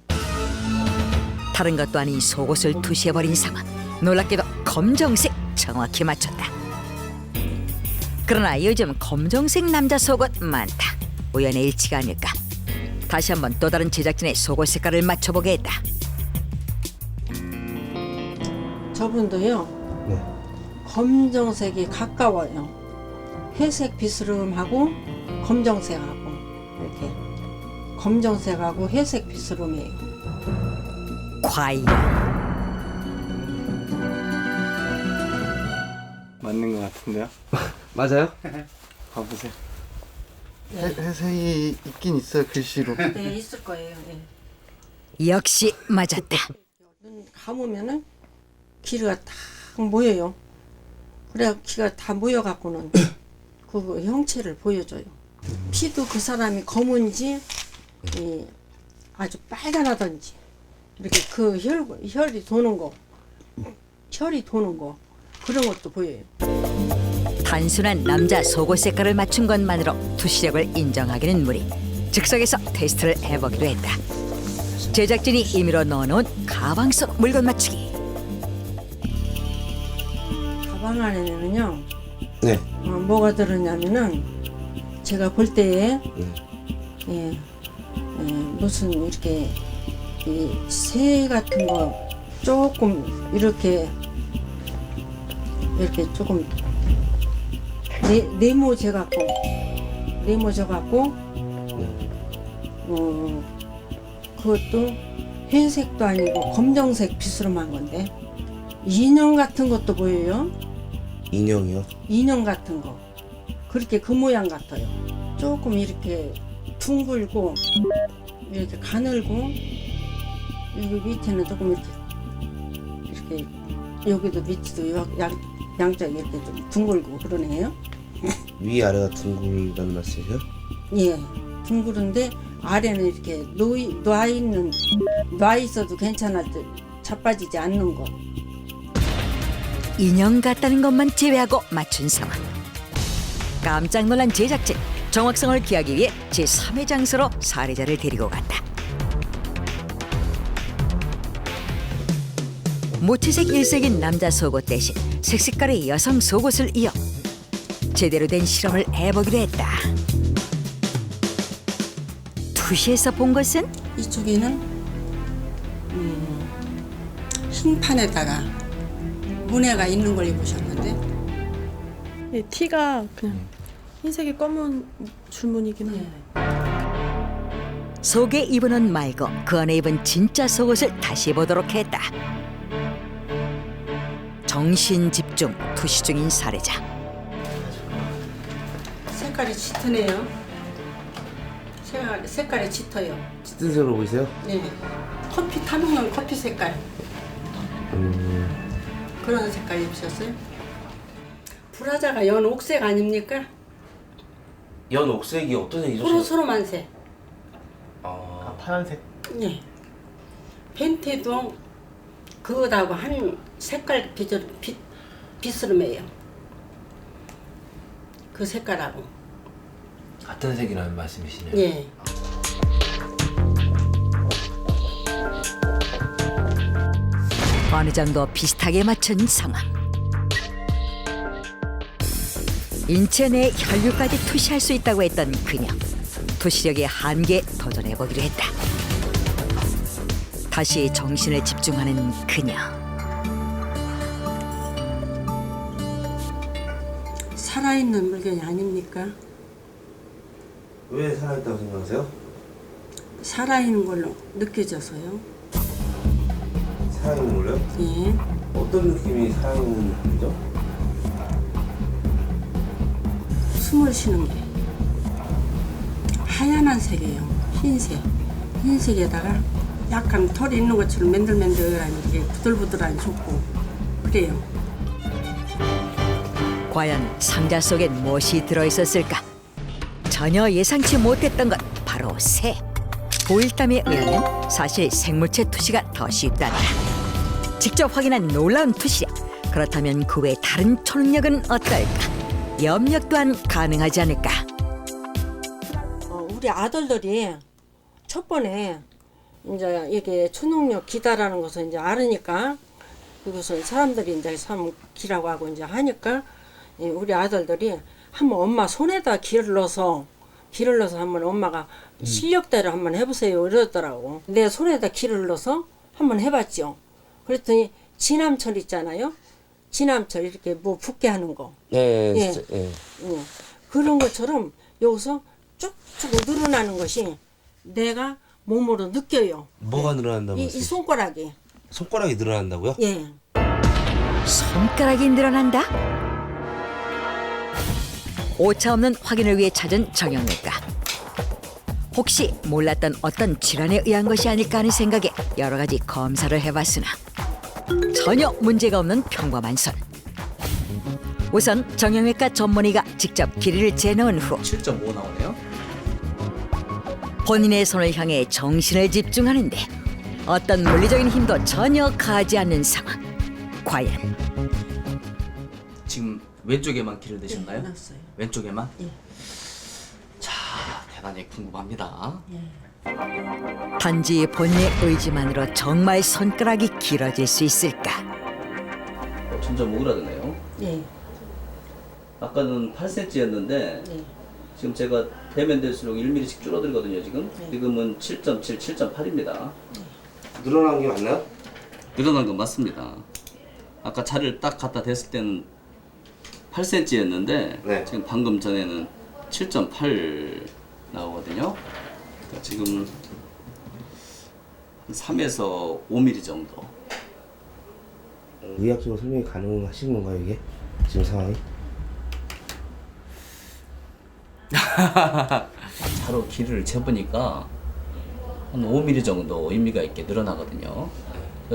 다른 것도 아닌 속옷을 투시해버린 상황. 놀랍게도 검정색 정확히 맞췄다. 그러나 요즘 검정색 남자 속옷 많다. 우연의 일치가 아닐까. 다시 한번 또 다른 제작진의 속옷 색깔을 맞춰보게 했다. 저분도요. 네. 검정색이 가까워요. 회색 비스름하고 검정색하고 이렇게 검정색하고 회색 비스름이에요. 과연 맞는 것 같은데요? 맞아요? 봐보세요. 회색이 있긴 있어요, 글씨로. 네, 있을 거예요. 네. 역시 맞았다. 눈 감으면은 귀가 딱 모여요. 그래 귀가 다 모여갖고는 그 형체를 보여줘요. 피도 그 사람이 검은지 아주 빨간하던지 이렇게 그 혈이 도는 거, 혈이 도는 거 그런 것도 보여요. 단순한 남자 속옷 색깔을 맞춘 것만으로 투시력을 인정하기는 무리. 즉석에서 테스트를 해보기로 했다. 제작진이 임의로 넣어놓은 가방 속 물건 맞추기. 가방 안에는요. 네. 뭐가 들었냐면은 제가 볼 때에 무슨 이렇게 새 같은 거 조금 이렇게 조금 네모져 갖고 그것도 회색도 아니고 검정색 비스름한 건데 인형 같은 것도 보여요. 인형이요? 인형 같은 거 그렇게 그 모양 같아요. 조금 이렇게 둥글고 이렇게 가늘고 여기 밑에는 조금 이렇게 여기도 밑에도 양쪽이 이렇게 좀 둥글고 그러네요. 위아래가 둥글다는 말씀이세요? 예, 둥그런데 아래는 이렇게 놔 있어도 괜찮아 자빠지지 않는 거. 인형 같다는 것만 제외하고 맞춘 상황. 깜짝 놀란 제작진. 정확성을 기하기 위해 제3의 장소로 사례자를 데리고 갔다. 모티색 일색인 남자 속옷 대신 색색깔의 여성 속옷을 이어 제대로 된 실험을 해보기로 했다. 투시에서 본 것은 이쪽에는 흰 판에다가 문해가 있는 걸 입으셨는데 티가 그냥 흰색에 검은 줄무늬긴 해요. 속에 입은 옷 말고 그 안에 입은 진짜 속옷을 다시 보도록 했다. 정신 집중 투시 중인 사례자. 색깔이 짙으네요. 색깔이 짙어요. 짙은 색으로 보이세요? 네. 커피 타먹는 커피 색깔. 그런 색깔 입으셨어요? 브라자가 연 옥색 아닙니까? 연 옥색이 어떤 색이죠? 소로만색. 파란색. 네. 팬티도 그거하고 한 색깔 비스름해요. 그 색깔하고. 같은 색이라는 말씀이시네요. 예. 어느 정도 비슷하게 맞춘 상황. 인체 내 혈류까지 투시할 수 있다고 했던 그녀. 투시력의 한계에 도전해보기로 했다. 다시 정신을 집중하는 그녀. 살아있는 물건이 아닙니까? 왜 살아있다고 생각하세요? 살아있는 걸로 느껴져서요. 살아있는 걸로요? 예. 어떤 느낌이 살아있는 느낌이죠? 숨을 쉬는 게 하얀 색이에요. 흰색. 흰색에다가 약간 털이 있는 것처럼 맨들맨들한 이게 부들부들한 좋고 그래요. 과연 상자 속엔 무엇이 들어있었을까? 전혀 예상치 못했던 것 바로 새. 보일담에 의하면 사실 생물체 투시가 더 쉽다더라. 직접 확인한 놀라운 투시력. 그렇다면 그 외 다른 초능력은 어떨까? 염력 또한 가능하지 않을까? 우리 아들들이 첫 번에 이제 이게 초능력 기다라는 것을 이제 알으니까 그것을 사람들이 이제 참 기라고 하고 이제 하니까 우리 아들들이 한번 엄마 손에다 기를 넣어서 한번 엄마가 실력대로 한번 해보세요 이러더라고. 내 손에다 기를 넣어서 한번 해봤죠. 그랬더니 진암철 있잖아요. 진암철 이렇게 뭐 붓게 하는 거. 예. 그런 것처럼 여기서 쭉쭉 늘어나는 것이 내가 몸으로 느껴요. 뭐가 늘어난다고 이 손가락이. 손가락이 늘어난다고요? 예. 손가락이 늘어난다? 오차없는 확인을 위해 찾은 정형외과. 혹시 몰랐던 어떤 질환에 의한 것이 아닐까 하는 생각에 여러 가지 검사를 해봤으나 전혀 문제가 없는 평범한 손. 우선 정형외과 전문의가 직접 길이를 재놓은 후 7.5 나오네요. 본인의 손을 향해 정신을 집중하는데 어떤 물리적인 힘도 전혀 가하지 않는 상황. 과연 지금 왼쪽에만 기를 내셨나요? 네, 놨어요. 왼쪽에만? 예. 자, 대단히 궁금합니다. 단지 본인의 의지만으로 정말 손가락이 길어질 수 있을까? 점점 오그라드네요. 예. 아까는 8cm였는데 예. 지금 제가 되면 될수록 1mm씩 줄어들거든요. 지금 네. 지금은 7.7, 7.8입니다. 늘어난 게 맞나요? 늘어난 건 맞습니다. 아까 차를 딱 갖다 댔을 때는 8cm였는데 네. 지금 방금 전에는 7.8 나오거든요. 그러니까 지금 한 3에서 5mm 정도. 의학적으로 설명이 가능하신 건가요, 이게? 지금 상황이? 차로 길이를 재보니까 한 5mm 정도 의미가 있게 늘어나거든요.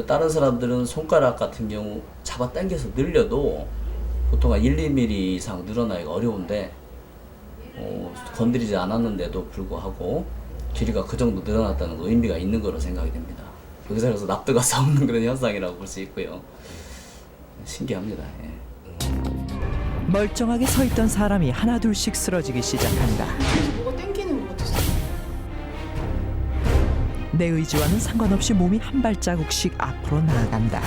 다른 사람들은 손가락 같은 경우 잡아 당겨서 늘려도 보통 한 1, 2mm 이상 늘어나기가 어려운데 건드리지 않았는데도 불구하고 길이가 그 정도 늘어났다는 거 의미가 있는 거로 생각이 됩니다. 여기서 납득할 수 없는 그런 현상이라고 볼 수 있고요. 신기합니다. 예. 멀쩡하게 서 있던 사람이 하나둘씩 쓰러지기 시작한다. 그래서 뭐가 땡기는 것 같았어. 내 의지와는 상관없이 몸이 한 발자국씩 앞으로 나아간다.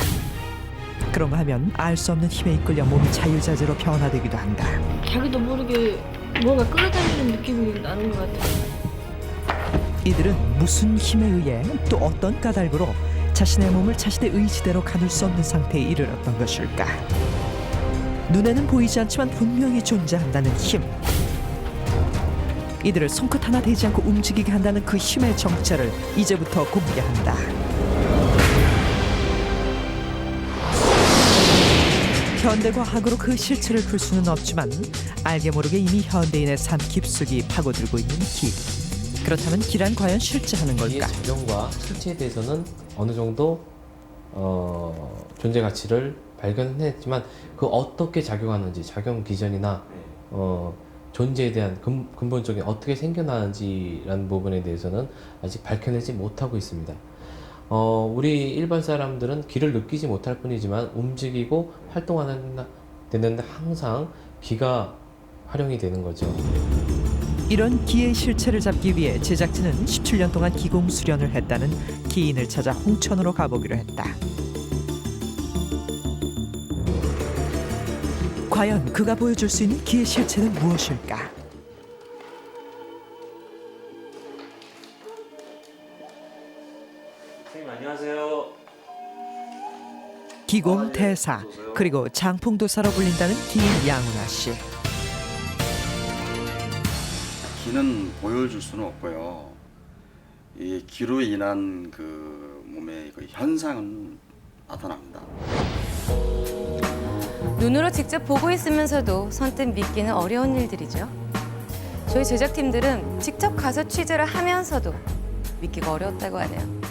그런가 하면 알 수 없는 힘에 이끌려 몸이 자유자재로 변화되기도 한다. 자기도 모르게 뭔가 끌어당기는 느낌이 나는 것 같아요. 이들은 무슨 힘에 의해 또 어떤 까닭으로 자신의 몸을 자신의 의지대로 가눌 수 없는 상태에 이르렀던 것일까? 눈에는 보이지 않지만 분명히 존재한다는 힘. 이들을 손끝 하나 대지 않고 움직이게 한다는 그 힘의 정체를 이제부터 공개한다. 현대과학으로 그 실체를 풀 수는 없지만 알게 모르게 이미 현대인의 삶 깊숙이 파고들고 있는 기. 그렇다면 기란 과연 실제하는 걸까? 작용과 실체에 대해서는 어느 정도 존재 가치를 발견했지만 그 어떻게 작용하는지 작용 기전이나 존재에 대한 근본적인 어떻게 생겨나는지라는 부분에 대해서는 아직 밝혀내지 못하고 있습니다. 우리 일반 사람들은 기를 느끼지 못할 뿐이지만 움직이고 활동하는 데는 항상 기가 활용이 되는 거죠. 이런 기의 실체를 잡기 위해 제작진은 17년 동안 기공 수련을 했다는 기인을 찾아 홍천으로 가보기로 했다. 과연 그가 보여줄 수 있는 기의 실체는 무엇일까? 선생님 안녕하세요. 기공 대사 그리고 장풍도사로 불린다는 기인 양운하 씨. 기는 보여줄 수는 없고요. 이 기로 인한 그 몸의 그 현상은 나타납니다. 눈으로 직접 보고 있으면서도 선뜻 믿기는 어려운 일들이죠. 저희 제작팀들은 직접 가서 취재를 하면서도 믿기가 어려웠다고 하네요.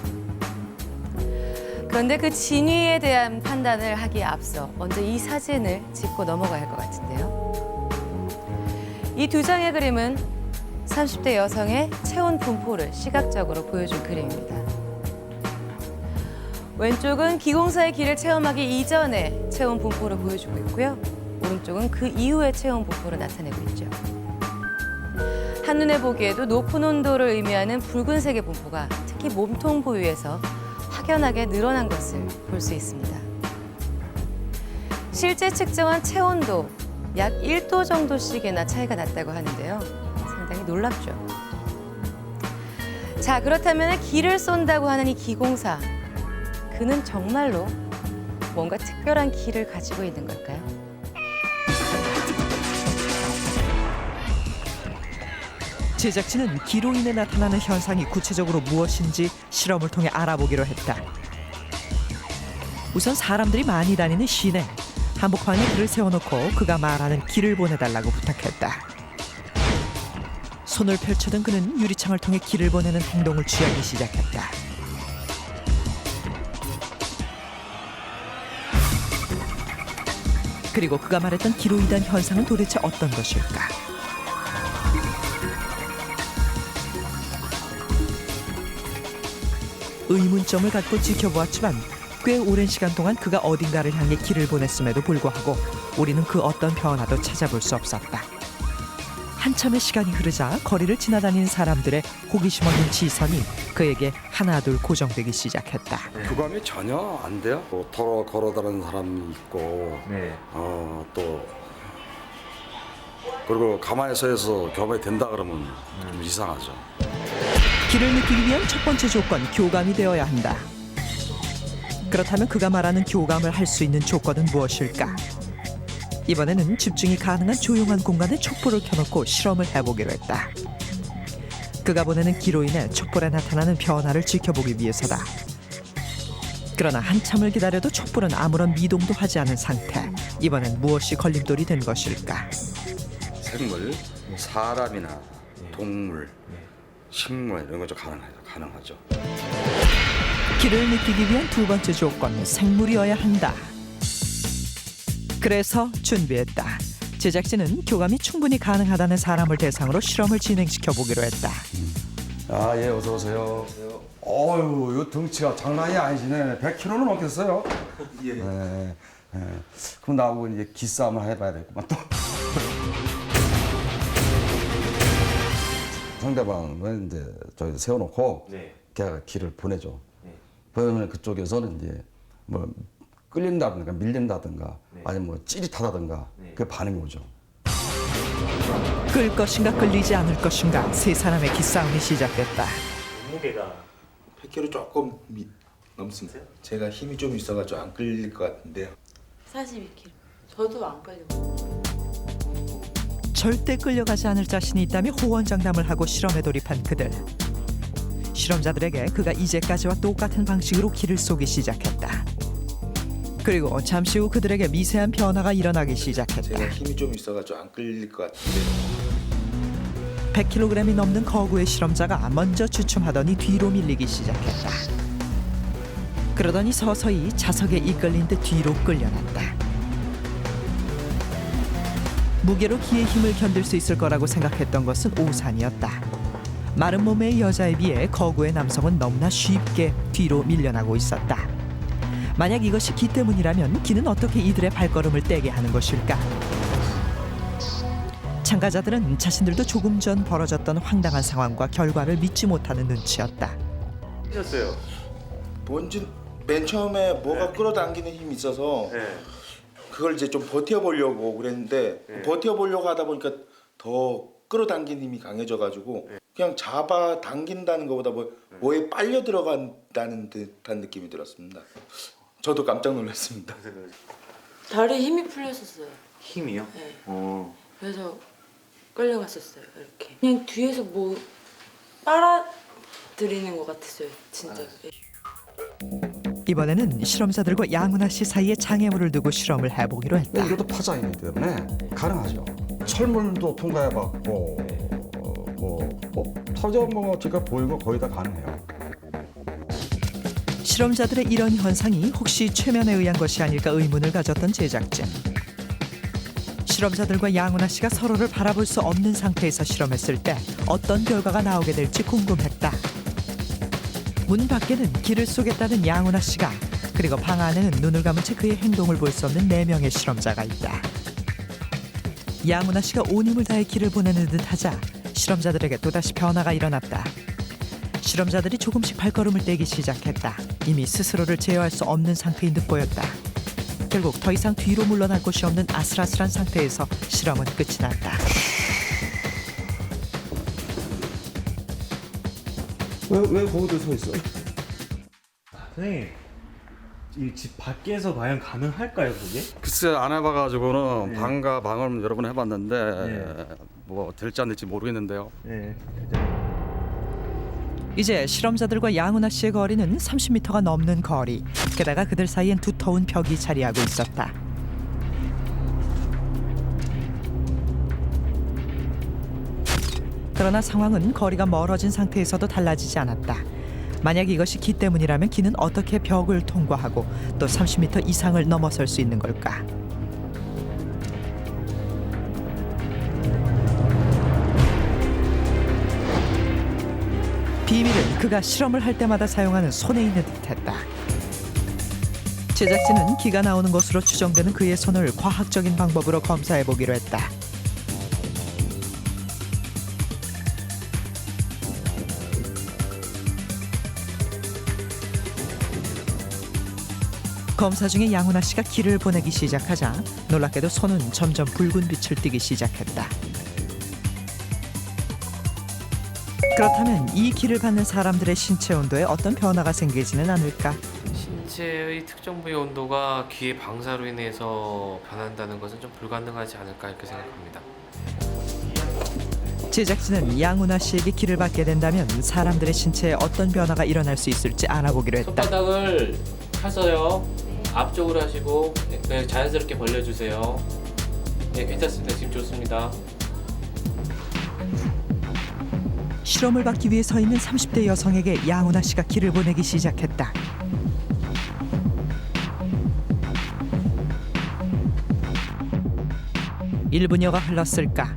그런데 그 진위에 대한 판단을 하기에 앞서 먼저 이 사진을 짚고 넘어가야 할 것 같은데요. 이 두 장의 그림은 30대 여성의 체온 분포를 시각적으로 보여준 그림입니다. 왼쪽은 기공사의 길을 체험하기 이전에 체온 분포를 보여주고 있고요. 오른쪽은 그 이후의 체온 분포를 나타내고 있죠. 한눈에 보기에도 높은 온도를 의미하는 붉은색의 분포가 특히 몸통 부위에서 확연하게 늘어난 것을 볼 수 있습니다. 실제 측정한 체온도 약 1도 정도씩이나 차이가 났다고 하는데요. 상당히 놀랍죠. 자, 그렇다면 기를 쏜다고 하는 이 기공사. 그는 정말로 뭔가 특별한 기를 가지고 있는 걸까요? 제작진은 기로 인해 나타나는 현상이 구체적으로 무엇인지 실험을 통해 알아보기로 했다. 우선 사람들이 많이 다니는 시내, 한복판에 그를 세워놓고 그가 말하는 길을 보내달라고 부탁했다. 손을 펼쳐든 그는 유리창을 통해 길을 보내는 행동을 취하기 시작했다. 그리고 그가 말했던 기로 인한 현상은 도대체 어떤 것일까? 의문점을 갖고 지켜보았지만 꽤 오랜 시간 동안 그가 어딘가를 향해 길을 보냈음에도 불구하고 우리는 그 어떤 변화도 찾아볼 수 없었다. 한참의 시간이 흐르자 거리를 지나다니는 사람들의 호기심 없는 시선이 그에게 하나둘 고정되기 시작했다. 교감이 전혀 안 돼요. 또 도로 걸어다니는 사람이 있고, 또 그리고 가만히 서 있어 교감이 된다 그러면 좀 이상하죠. 길을 느끼기 위한 첫 번째 조건, 교감이 되어야 한다. 그렇다면 그가 말하는 교감을 할 수 있는 조건은 무엇일까? 이번에는 집중이 가능한 조용한 공간에 촛불을 켜놓고 실험을 해보기로 했다. 그가 보내는 기로 인해 촛불에 나타나는 변화를 지켜보기 위해서다. 그러나 한참을 기다려도 촛불은 아무런 미동도 하지 않은 상태. 이번엔 무엇이 걸림돌이 된 것일까? 생물, 사람이나 동물, 식물 이런 것도 가능하죠. 길을 느끼기 위한 두 번째 조건, 생물이어야 한다. 그래서 준비했다. 제작진은 교감이 충분히 가능하다는 사람을 대상으로 실험을 진행시켜 보기로 했다. 아, 예, 어서 오세요. 어유, 요 덩치가 장난이 아니시네. 100kg는 넘겠어요. 예. 그럼 나하고 이제 기싸움을 해봐야 되겠구만 또. 상대방은 이제 저기 세워놓고 걔가 길을 보내죠. 그러면 그쪽에서는 이제 뭐 끌린다든가 밀린다든가 아니면 뭐 찌릿하다든가 그 반응이 오죠. 끌 것인가 끌리지 않을 것인가 세 사람의 기싸움이 시작됐다. 몸무게가 100kg 조금 넘습니다. 제가 힘이 좀 있어가지고 안 끌릴 것 같은데요. 42kg. 저도 안 끌리고. 절대 끌려가지 않을 자신이 있다며 호언장담을 하고 실험에 돌입한 그들. 실험자들에게 그가 이제까지와 똑같은 방식으로 길을 쏘기 시작했다. 그리고 잠시 후 그들에게 미세한 변화가 일어나기 시작했다. 제가 힘이 좀 있어가지고 안 끌릴 것 같은데요. 100kg이 넘는 거구의 실험자가 먼저 주춤하더니 뒤로 밀리기 시작했다. 그러더니 서서히 자석에 이끌린 듯 뒤로 끌려났다. 무게로 기의 힘을 견딜 수 있을 거라고 생각했던 것은 오산이었다. 마른 몸의 여자에 비해 거구의 남성은 너무나 쉽게 뒤로 밀려나고 있었다. 만약 이것이 기 때문이라면 기는 어떻게 이들의 발걸음을 떼게 하는 것일까? 참가자들은 자신들도 조금 전 벌어졌던 황당한 상황과 결과를 믿지 못하는 눈치였다. 하셨어요? 뭔지 맨 처음에 뭐가 끌어당기는 힘이 있어서 그걸 이제 좀 버텨보려고 그랬는데 버텨보려고 하다 보니까 더 끌어당기는 힘이 강해져가지고 그냥 잡아 당긴다는 것보다 뭐에 빨려 들어간다는 듯한 느낌이 들었습니다. 저도 깜짝 놀랐습니다. 다리에 힘이 풀렸었어요. 힘이요? 네. 그래서 끌려갔었어요. 이렇게 그냥 뒤에서 뭐 빨아들이는 것 같았어요. 진짜. 이번에는 실험자들과 양은하 씨 사이에 장애물을 두고 실험을 해보기로 했다. 이것도 파장이기 때문에 가능하죠. 철물도 통과해봤고 터져 뭐 제가 보이는 거 거의 다 가능해요. 실험자들의 이런 현상이 혹시 최면에 의한 것이 아닐까 의문을 가졌던 제작진. 실험자들과 양은하 씨가 서로를 바라볼 수 없는 상태에서 실험했을 때 어떤 결과가 나오게 될지 궁금했다. 문 밖에는 길을 쏘겠다는 양은하 씨가 그리고 방 안에는 눈을 감은 채 그의 행동을 볼 수 없는 4명의 실험자가 있다. 양은하 씨가 온 힘을 다해 길을 보내는 듯하자 실험자들에게 또다시 변화가 일어났다. 실험자들이 조금씩 발걸음을 떼기 시작했다. 이미 스스로를 제어할 수 없는 상태인 듯 보였다. 결국 더 이상 뒤로 물러날 곳이 없는 아슬아슬한 상태에서 실험은 끝이 났다. 왜 거기도 서 있어? 선생님, 이 집 밖에서 과연 가능할까요, 그게? 글쎄 안 해봐가지고는 방과 방을 여러 번 해봤는데 뭐 될지 안 될지 모르겠는데요. 네. 이제 실험자들과 양은하 씨의 거리는 30m가 넘는 거리. 게다가 그들 사이엔 두터운 벽이 자리하고 있었다. 그러나 상황은 거리가 멀어진 상태에서도 달라지지 않았다. 만약 이것이 기 때문이라면 기는 어떻게 벽을 통과하고 또 30m 이상을 넘어설 수 있는 걸까? 비밀은 그가 실험을 할 때마다 사용하는 손에 있는 듯했다. 제작진은 기가 나오는 것으로 추정되는 그의 손을 과학적인 방법으로 검사해보기로 했다. 검사 중에 양은하 씨가 기를 보내기 시작하자 놀랍게도 손은 점점 붉은 빛을 띠기 시작했다. 그렇다면 이 기를 받는 사람들의 신체 온도에 어떤 변화가 생기지는 않을까? 신체의 특정 부위 온도가 기의 방사로 인해서 변한다는 것은 좀 불가능하지 않을까 이렇게 생각합니다. 제작진은 양은하 씨에게 기를 받게 된다면 사람들의 신체에 어떤 변화가 일어날 수 있을지 알아보기로 했다. 손바닥을 펴서요. 앞쪽으로 하시고 그냥 자연스럽게 벌려주세요. 네, 괜찮습니다. 지금 좋습니다. 실험을 받기 위해 서 있는 30대 여성에게 양은하 씨가 기를 보내기 시작했다. (1분여가) 흘렀을까?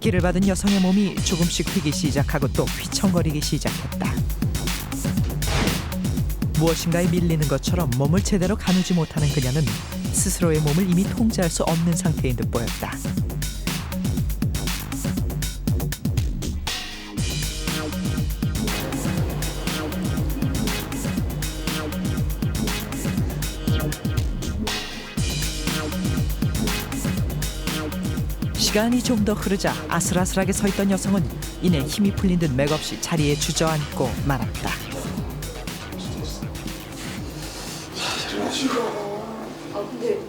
기를 받은 여성의 몸이 조금씩 휘기 시작하고 또 휘청거리기 시작했다. 무엇인가에 밀리는 것처럼 몸을 제대로 가누지 못하는 그녀는 스스로의 몸을 이미 통제할 수 없는 상태인 듯 보였다. 시간이 좀 더 흐르자 아슬아슬하게 서 있던 여성은 이내 힘이 풀린 듯 맥없이 자리에 주저앉고 말았다.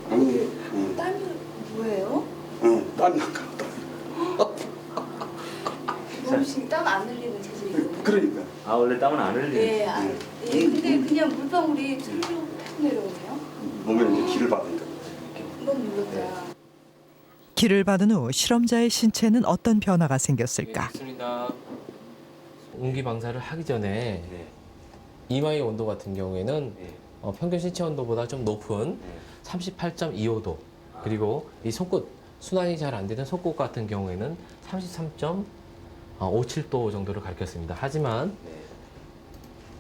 근데 땀이 뭐예요? 땀이 안 가. 몸씩 땀 안 흘리는 체질이거든요. 그러니까. 아 원래 땀은 안 흘리네. 예, 근데 그냥 물방울이 슬쩍 내려오네요. 몸에 이제 기를 받으니까. 너무 놀랐다. 기를 받은 후 실험자의 신체는 어떤 변화가 생겼을까? 온기 방사를 하기 전에 이마의 온도 같은 경우에는 평균 신체 온도보다 좀 높은 38.25도, 그리고 이 손끝 순환이 잘 안 되는 손끝 같은 경우에는 33.57도 정도를 가리켰습니다. 하지만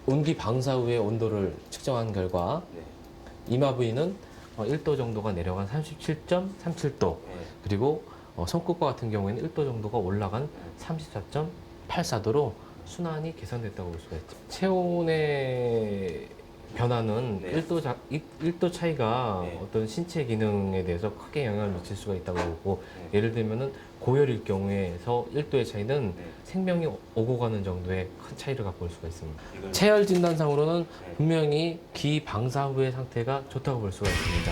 온기 방사 후의 온도를 측정한 결과 이마 부위는 1도 정도가 내려간 37.37도, 그리고 손끝과 같은 경우에는 1도 정도가 올라간 34.84도로 순환이 개선됐다고 볼 수가 있죠. 체온의 변화는 1도 차이가 어떤 신체 기능에 대해서 크게 영향을 미칠 수가 있다고 보고, 예를 들면은 고열일 경우에서 1도의 차이는 생명이 오고 가는 정도의 큰 차이를 갖고 올 수가 있습니다. 체열 진단상으로는 분명히 기 방사 후의 상태가 좋다고 볼 수가 있습니다.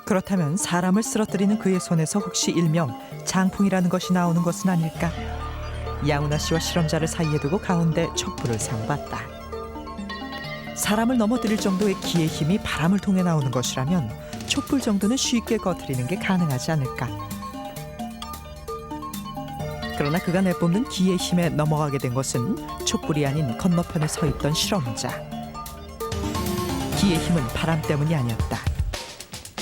그렇다면 사람을 쓰러뜨리는 그의 손에서 혹시 일명 장풍이라는 것이 나오는 것은 아닐까? 양은하 씨와 실험자를 사이에 두고 가운데 촛불을 세워봤다. 사람을 넘어뜨릴 정도의 기의 힘이 바람을 통해 나오는 것이라면 촛불 정도는 쉽게 꺼뜨리는 게 가능하지 않을까? 그러나 그가 내뿜는 기의 힘에 넘어가게 된 것은 촛불이 아닌 건너편에 서 있던 실험자. 기의 힘은 바람 때문이 아니었다.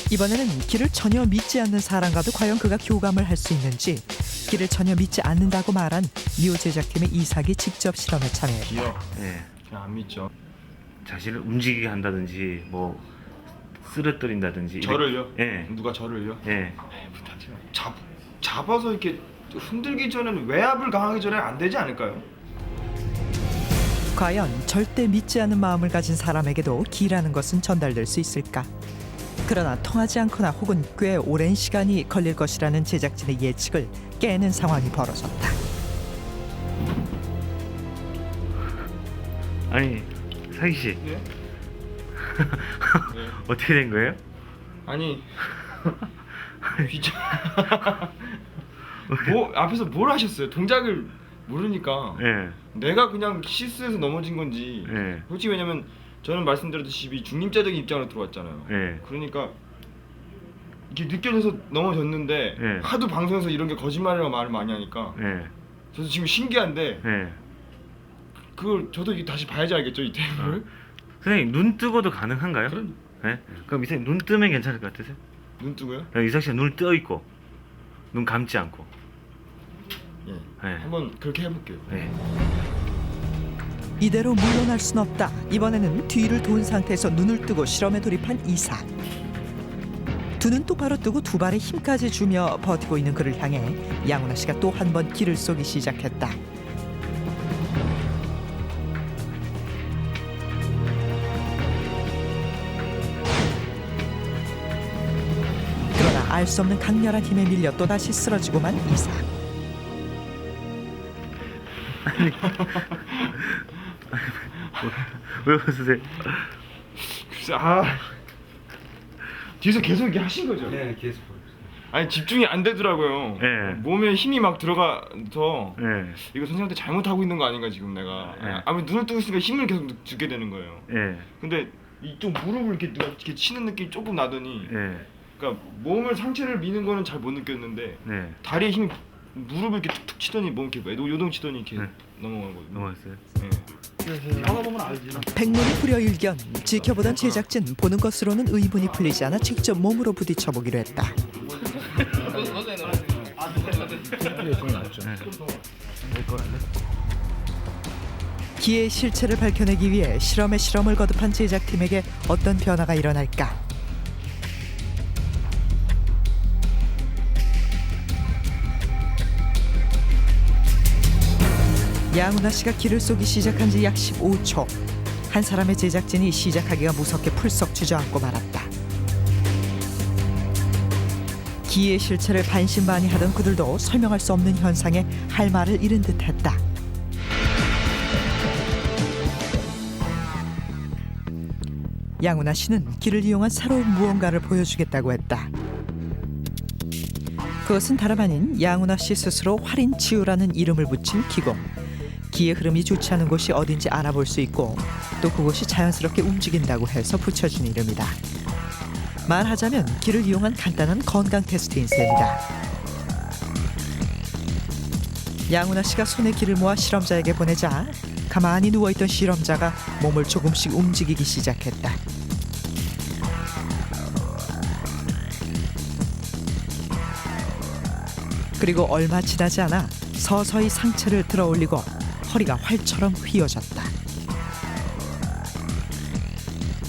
이번에는 기를 전혀 믿지 않는 사람과도 과연 그가 교감을 할 수 있는지 기를 전혀 믿지 않는다고 말한 류 제작팀의 이삭이 직접 실험에 참여했다. 네, 그냥 안 믿죠. 자신을 움직이게 한다든지 뭐 쓰러뜨린다든지. 저를요? 예. 누가 저를요? 예. 잡아서 이렇게 흔들기 전에는 외압을 강하기 전에 안 되지 않을까요? 과연 절대 믿지 않는 마음을 가진 사람에게도 기라는 것은 전달될 수 있을까? 그러나 통하지 않거나 혹은 꽤 오랜 시간이 걸릴 것이라는 제작진의 예측을 깨는 상황이 벌어졌다. 아니 사기 씨. 네? 어떻게 된 거예요? 아니 뭐 앞에서 뭘 하셨어요? 동작을 모르니까. 예. 내가 그냥 실수해서 넘어진 건지. 예. 솔직히 왜냐면 저는 말씀드렸듯이 이 중립자적인 입장으로 들어왔잖아요. 예. 그러니까 이게 느껴져서 넘어졌는데 예. 하도 방송에서 이런 게 거짓말이라고 말을 많이 하니까. 예. 저도 지금 신기한데. 예. 그걸 저도 다시 봐야지 알겠죠, 이 테이블을. 선생님 눈 뜨고도 가능한가요? 네? 그럼 이제 눈 뜨면 괜찮을 것 같으세요? 눈 뜨고요? 이삭 씨가 눈을 떠 있고 눈 감지 않고. 예. 네. 한번 그렇게 해볼게요. 네. 이대로 물러날 순 없다. 이번에는 뒤를 돈 상태에서 눈을 뜨고 실험에 돌입한 이삭. 두 눈 똑바로 뜨고 두 발에 힘까지 주며 버티고 있는 그를 향해 양훈아 씨가 또 한 번 기를 쏘기 시작했다. 그러나 알 수 없는 강렬한 힘에 밀려 또다시 쓰러지고만 이삭. 왜 웃으세요? 글쎄, 뒤에서 계속 이렇게 하신 거죠? 네, 계속. 아니 집중이 안 되더라고요. 네. 몸에 힘이 막 들어가서 네. 이거 선생님한테 잘못하고 있는 거 아닌가 지금 내가. 네. 아무래도 눈을 뜨고 있으니까 힘을 계속 주게 되는 거예요. 네. 근데 이쪽 무릎을 이렇게 누가 이렇게 치는 느낌이 조금 나더니. 네. 그러니까 몸을 상체를 미는 거는 잘 못 느꼈는데 네. 다리에 힘이 무릎을 이렇게 툭툭 치더니 몸 이렇게 요동 치더니 이렇게 넘어가거든요. 넘어갔어요? 네. 백문이 불여일견. 지켜보던 제작진 보는 것으로는 의문이 풀리지 않아 직접 몸으로 부딪혀보기로 했다. 기의 실체를 밝혀내기 위해 실험에 실험을 거듭한 제작팀에게 어떤 변화가 일어날까? 양훈아 씨가 기를 쏘기 시작한 지 약 15초. 한 사람의 제작진이 시작하기가 무섭게 풀썩 주저앉고 말았다. 기의 실체를 반신반의하던 그들도 설명할 수 없는 현상에 할 말을 잃은 듯했다. 양훈아 씨는 기를 이용한 새로운 무언가를 보여주겠다고 했다. 그것은 다름 아닌 양훈아 씨 스스로 활인치유라는 이름을 붙인 기공. 기의 흐름이 좋지 않은 곳이 어딘지 알아볼 수 있고 또 그곳이 자연스럽게 움직인다고 해서 붙여준 이름이다. 말하자면 기를 이용한 간단한 건강 테스트인 셈이다. 양훈아 씨가 손에 기를 모아 실험자에게 보내자 가만히 누워있던 실험자가 몸을 조금씩 움직이기 시작했다. 그리고 얼마 지나지 않아 서서히 상체를 들어 올리고 허리가 활처럼 휘어졌다.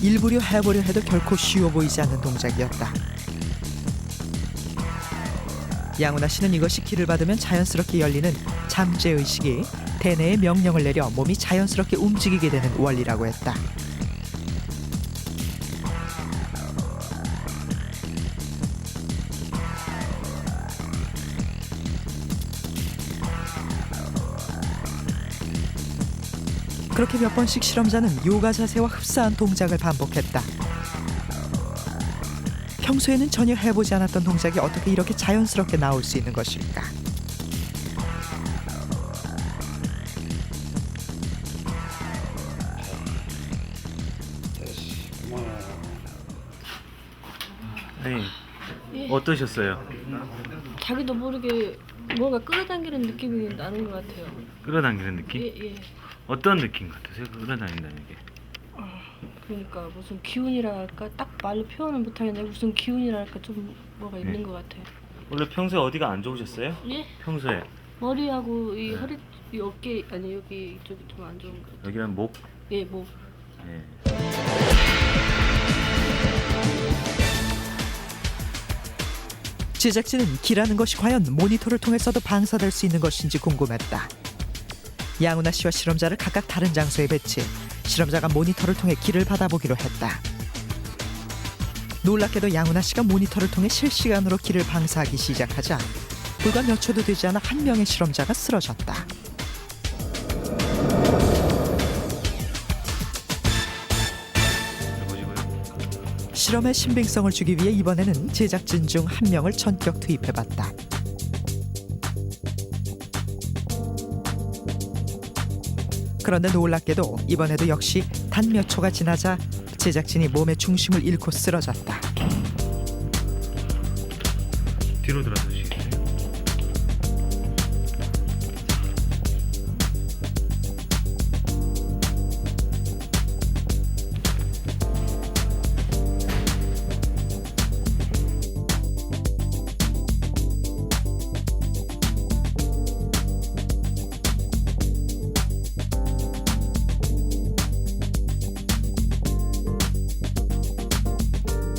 일부러 해보려 해도 결코 쉬워 보이지 않는 동작이었다. 양훈아 씨는 이것이 기를 받으면 자연스럽게 열리는 잠재의식이 대뇌에 명령을 내려 몸이 자연스럽게 움직이게 되는 원리라고 했다. 그렇게 몇 번씩 실험자는 요가 자세와 흡사한 동작을 반복했다. 평소에는 전혀 해보지 않았던 동작이 어떻게 이렇게 자연스럽게 나올 수 있는 것일까? 아니 예. 어떠셨어요? 자기도 모르게 뭔가 끌어당기는 느낌이 나는 것 같아요. 끌어당기는 느낌? 예. 어떤 느낌 같으세요? 끌어당긴다는 게? 그러니까 무슨 기운이랄까 딱 말로 표현을 못하겠는데 무슨 기운이랄까 좀 뭐가 있는 것 같아요. 원래 평소에 어디가 안 좋으셨어요? 예? 평소에 머리하고 이 허리, 이 어깨 아니 여기 이쪽이 좀 안 좋은 것 같아요. 여기는 목. 예, 목. 예. 제작진은 기라는 것이 과연 모니터를 통해서도 방사될 수 있는 것인지 궁금했다. 양훈아 씨와 실험자를 각각 다른 장소에 배치, 실험자가 모니터를 통해 기를 받아보기로 했다. 놀랍게도 양훈아 씨가 모니터를 통해 실시간으로 기를 방사하기 시작하자 불과 몇 초도 되지 않아 한 명의 실험자가 쓰러졌다. 실험의 신빙성을 주기 위해 이번에는 제작진 중 한 명을 전격 투입해봤다. 그런데 놀랍게도 이번에도 역시 단 몇 초가 지나자 제작진이 몸의 중심을 잃고 쓰러졌다. 뒤로 들어서 주시겠어요?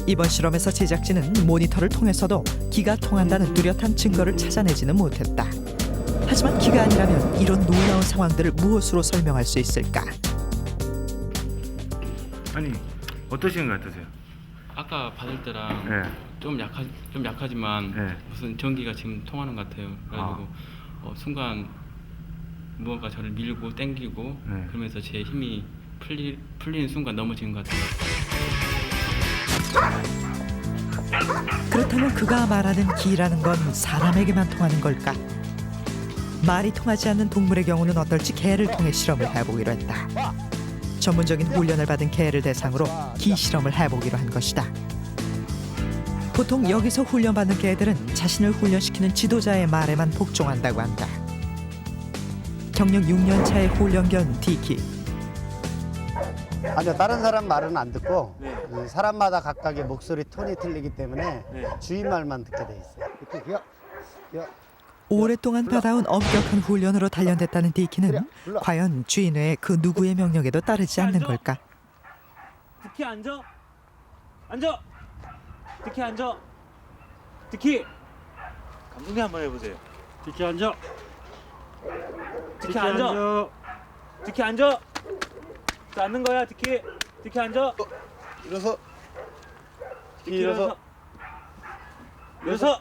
이번 실험에서 제작진은 모니터를 통해서도 기가 통한다는 뚜렷한 증거를 찾아내지는 못했다. 하지만 기가 아니라면 이런 놀라운 상황들을 무엇으로 설명할 수 있을까? 아니 어떠신 것 같으세요? 아까 받을 때랑 네. 좀 약하지만 네. 무슨 전기가 지금 통하는 것 같아요. 그래가지고 순간 무언가 저를 밀고 당기고 네. 그러면서 제 힘이 풀리는 순간 넘어지는 것 같아요. 그렇다면 그가 말하는 기라는 건 사람에게만 통하는 걸까? 말이 통하지 않는 동물의 경우는 어떨지 개를 통해 실험을 해보기로 했다. 전문적인 훈련을 받은 개를 대상으로 기 실험을 해보기로 한 것이다. 보통 여기서 훈련받는 개들은 자신을 훈련시키는 지도자의 말에만 복종한다고 한다. 경력 6년 차의 훈련견 디키. 아니요, 다른 사람 말은 안 듣고 사람마다 각각의 목소리 톤이 틀리기 때문에 주인 말만 듣게 돼 있어요. 오랫동안 받아온 엄격한 훈련으로 단련됐다는 디키는 과연 주인 외에 그 누구의 명령에도 따르지 않는 걸까? 디키 앉아. 앉아. 디키 앉아. 디키. 감독님 한번 해보세요. 디키 앉아. 디키 앉아. 디키 앉아. 자, 앉는 거야, 디키. 디키 앉아. 일어서. 디키 일어서. 일어서.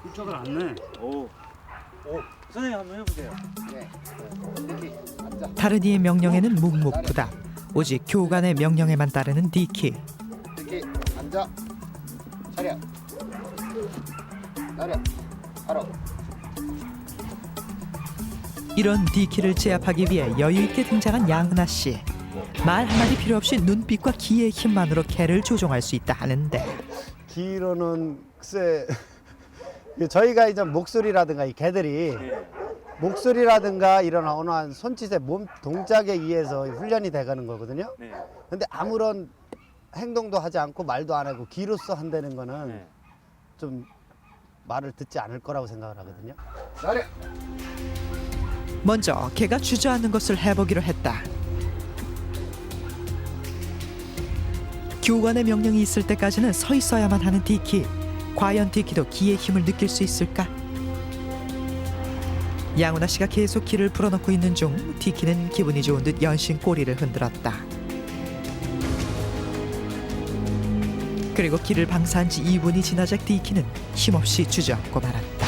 이쪽을 앉네. 오. 선생님 한번 해보세요. 네. 디키 앉아. 다른 이의 명령에는 묵묵부답. 오직 교관의 명령에만 따르는 디키. 디키 앉아. 차려. 나려. 바로. 이런 디키를 제압하기 위해 여유 있게 등장한 양은하 씨. 말 한마디 필요 없이 눈빛과 기의 힘만으로 개를 조종할 수 있다 하는데. 기로는 글쎄 저희가 이제 목소리라든가 이 개들이 목소리라든가 이런 어느 손짓의 몸 동작에 의해서 훈련이 돼가는 거거든요. 근데 아무런 행동도 하지 않고 말도 안 하고 기로서 한다는 거는 좀 말을 듣지 않을 거라고 생각을 하거든요. 나려. 먼저 개가 주저앉는 것을 해보기로 했다. 교관의 명령이 있을 때까지는 서 있어야만 하는 디키. 과연 디키도 기의 힘을 느낄 수 있을까? 양훈아 씨가 계속 기를 불어넣고 있는 중 디키는 기분이 좋은 듯 연신 꼬리를 흔들었다. 그리고 기를 방사한 지 2분이 지나자 디키는 힘없이 주저앉고 말았다.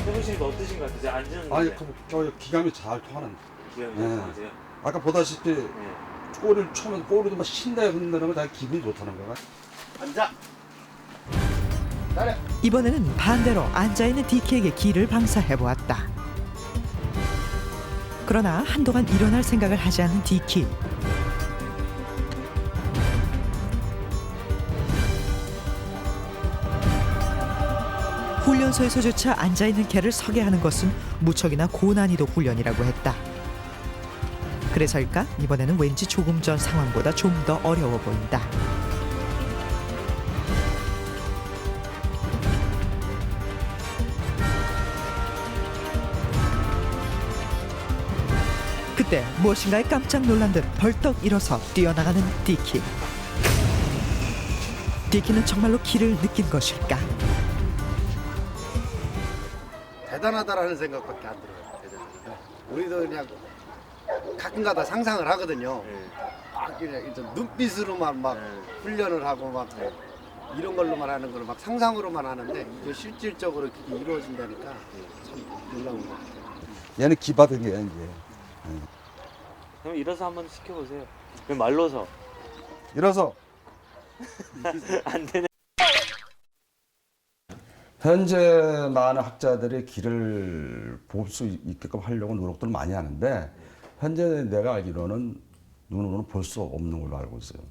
해보시니까 어떠신 것 같으세요? 앉는 아니, 저 기감이 잘 통하는. 기감이 잘 통하세요? 아까 보다시피 꼬리를 쳐면 꼬리도 막 신나게 흔드는 거 다 기분이 좋다는 거야. 앉아. 이번에는 반대로 앉아있는 디키에게 기를 방사해보았다. 그러나 한동안 일어날 생각을 하지 않는 디키. 훈련소에서조차 앉아있는 개를 서게 하는 것은 무척이나 고난이도 훈련이라고 했다. 그래서일까 이번에는 왠지 조금 전 상황보다 좀 더 어려워 보인다. 그때 무엇인가에 깜짝 놀란 듯 벌떡 일어서 뛰어나가는 디키. 디키는 정말로 길을 느낀 것일까? 대단하다라는 생각밖에 안 들어요. 우리도 그냥 가끔가다 상상을 하거든요. 막 그냥 눈빛으로만 막 훈련을 하고 막 이런 걸로만 하는 걸 막 상상으로만 하는데 이게 실질적으로 그게 이루어진다니까 참 놀라운 것 같아요. 얘는 기받은 게 이제. 그럼 일어서 한번 시켜보세요. 그럼 말로서. 일어서. 안 되네. 현재 많은 학자들이 길을 볼 수 있게끔 하려고 노력들을 많이 하는데 현재 내가 알기로는 눈으로는 볼 수 없는 걸로 알고 있어요.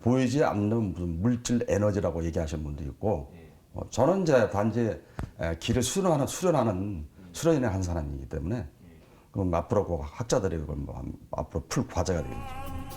보이지 않는 무슨 물질 에너지라고 얘기하시는 분도 있고 저는 이제 단지 길을 수련하는 한 사람이기 때문에 그럼 앞으로 그 학자들이 그럼 앞으로 풀 과제가 되겠죠.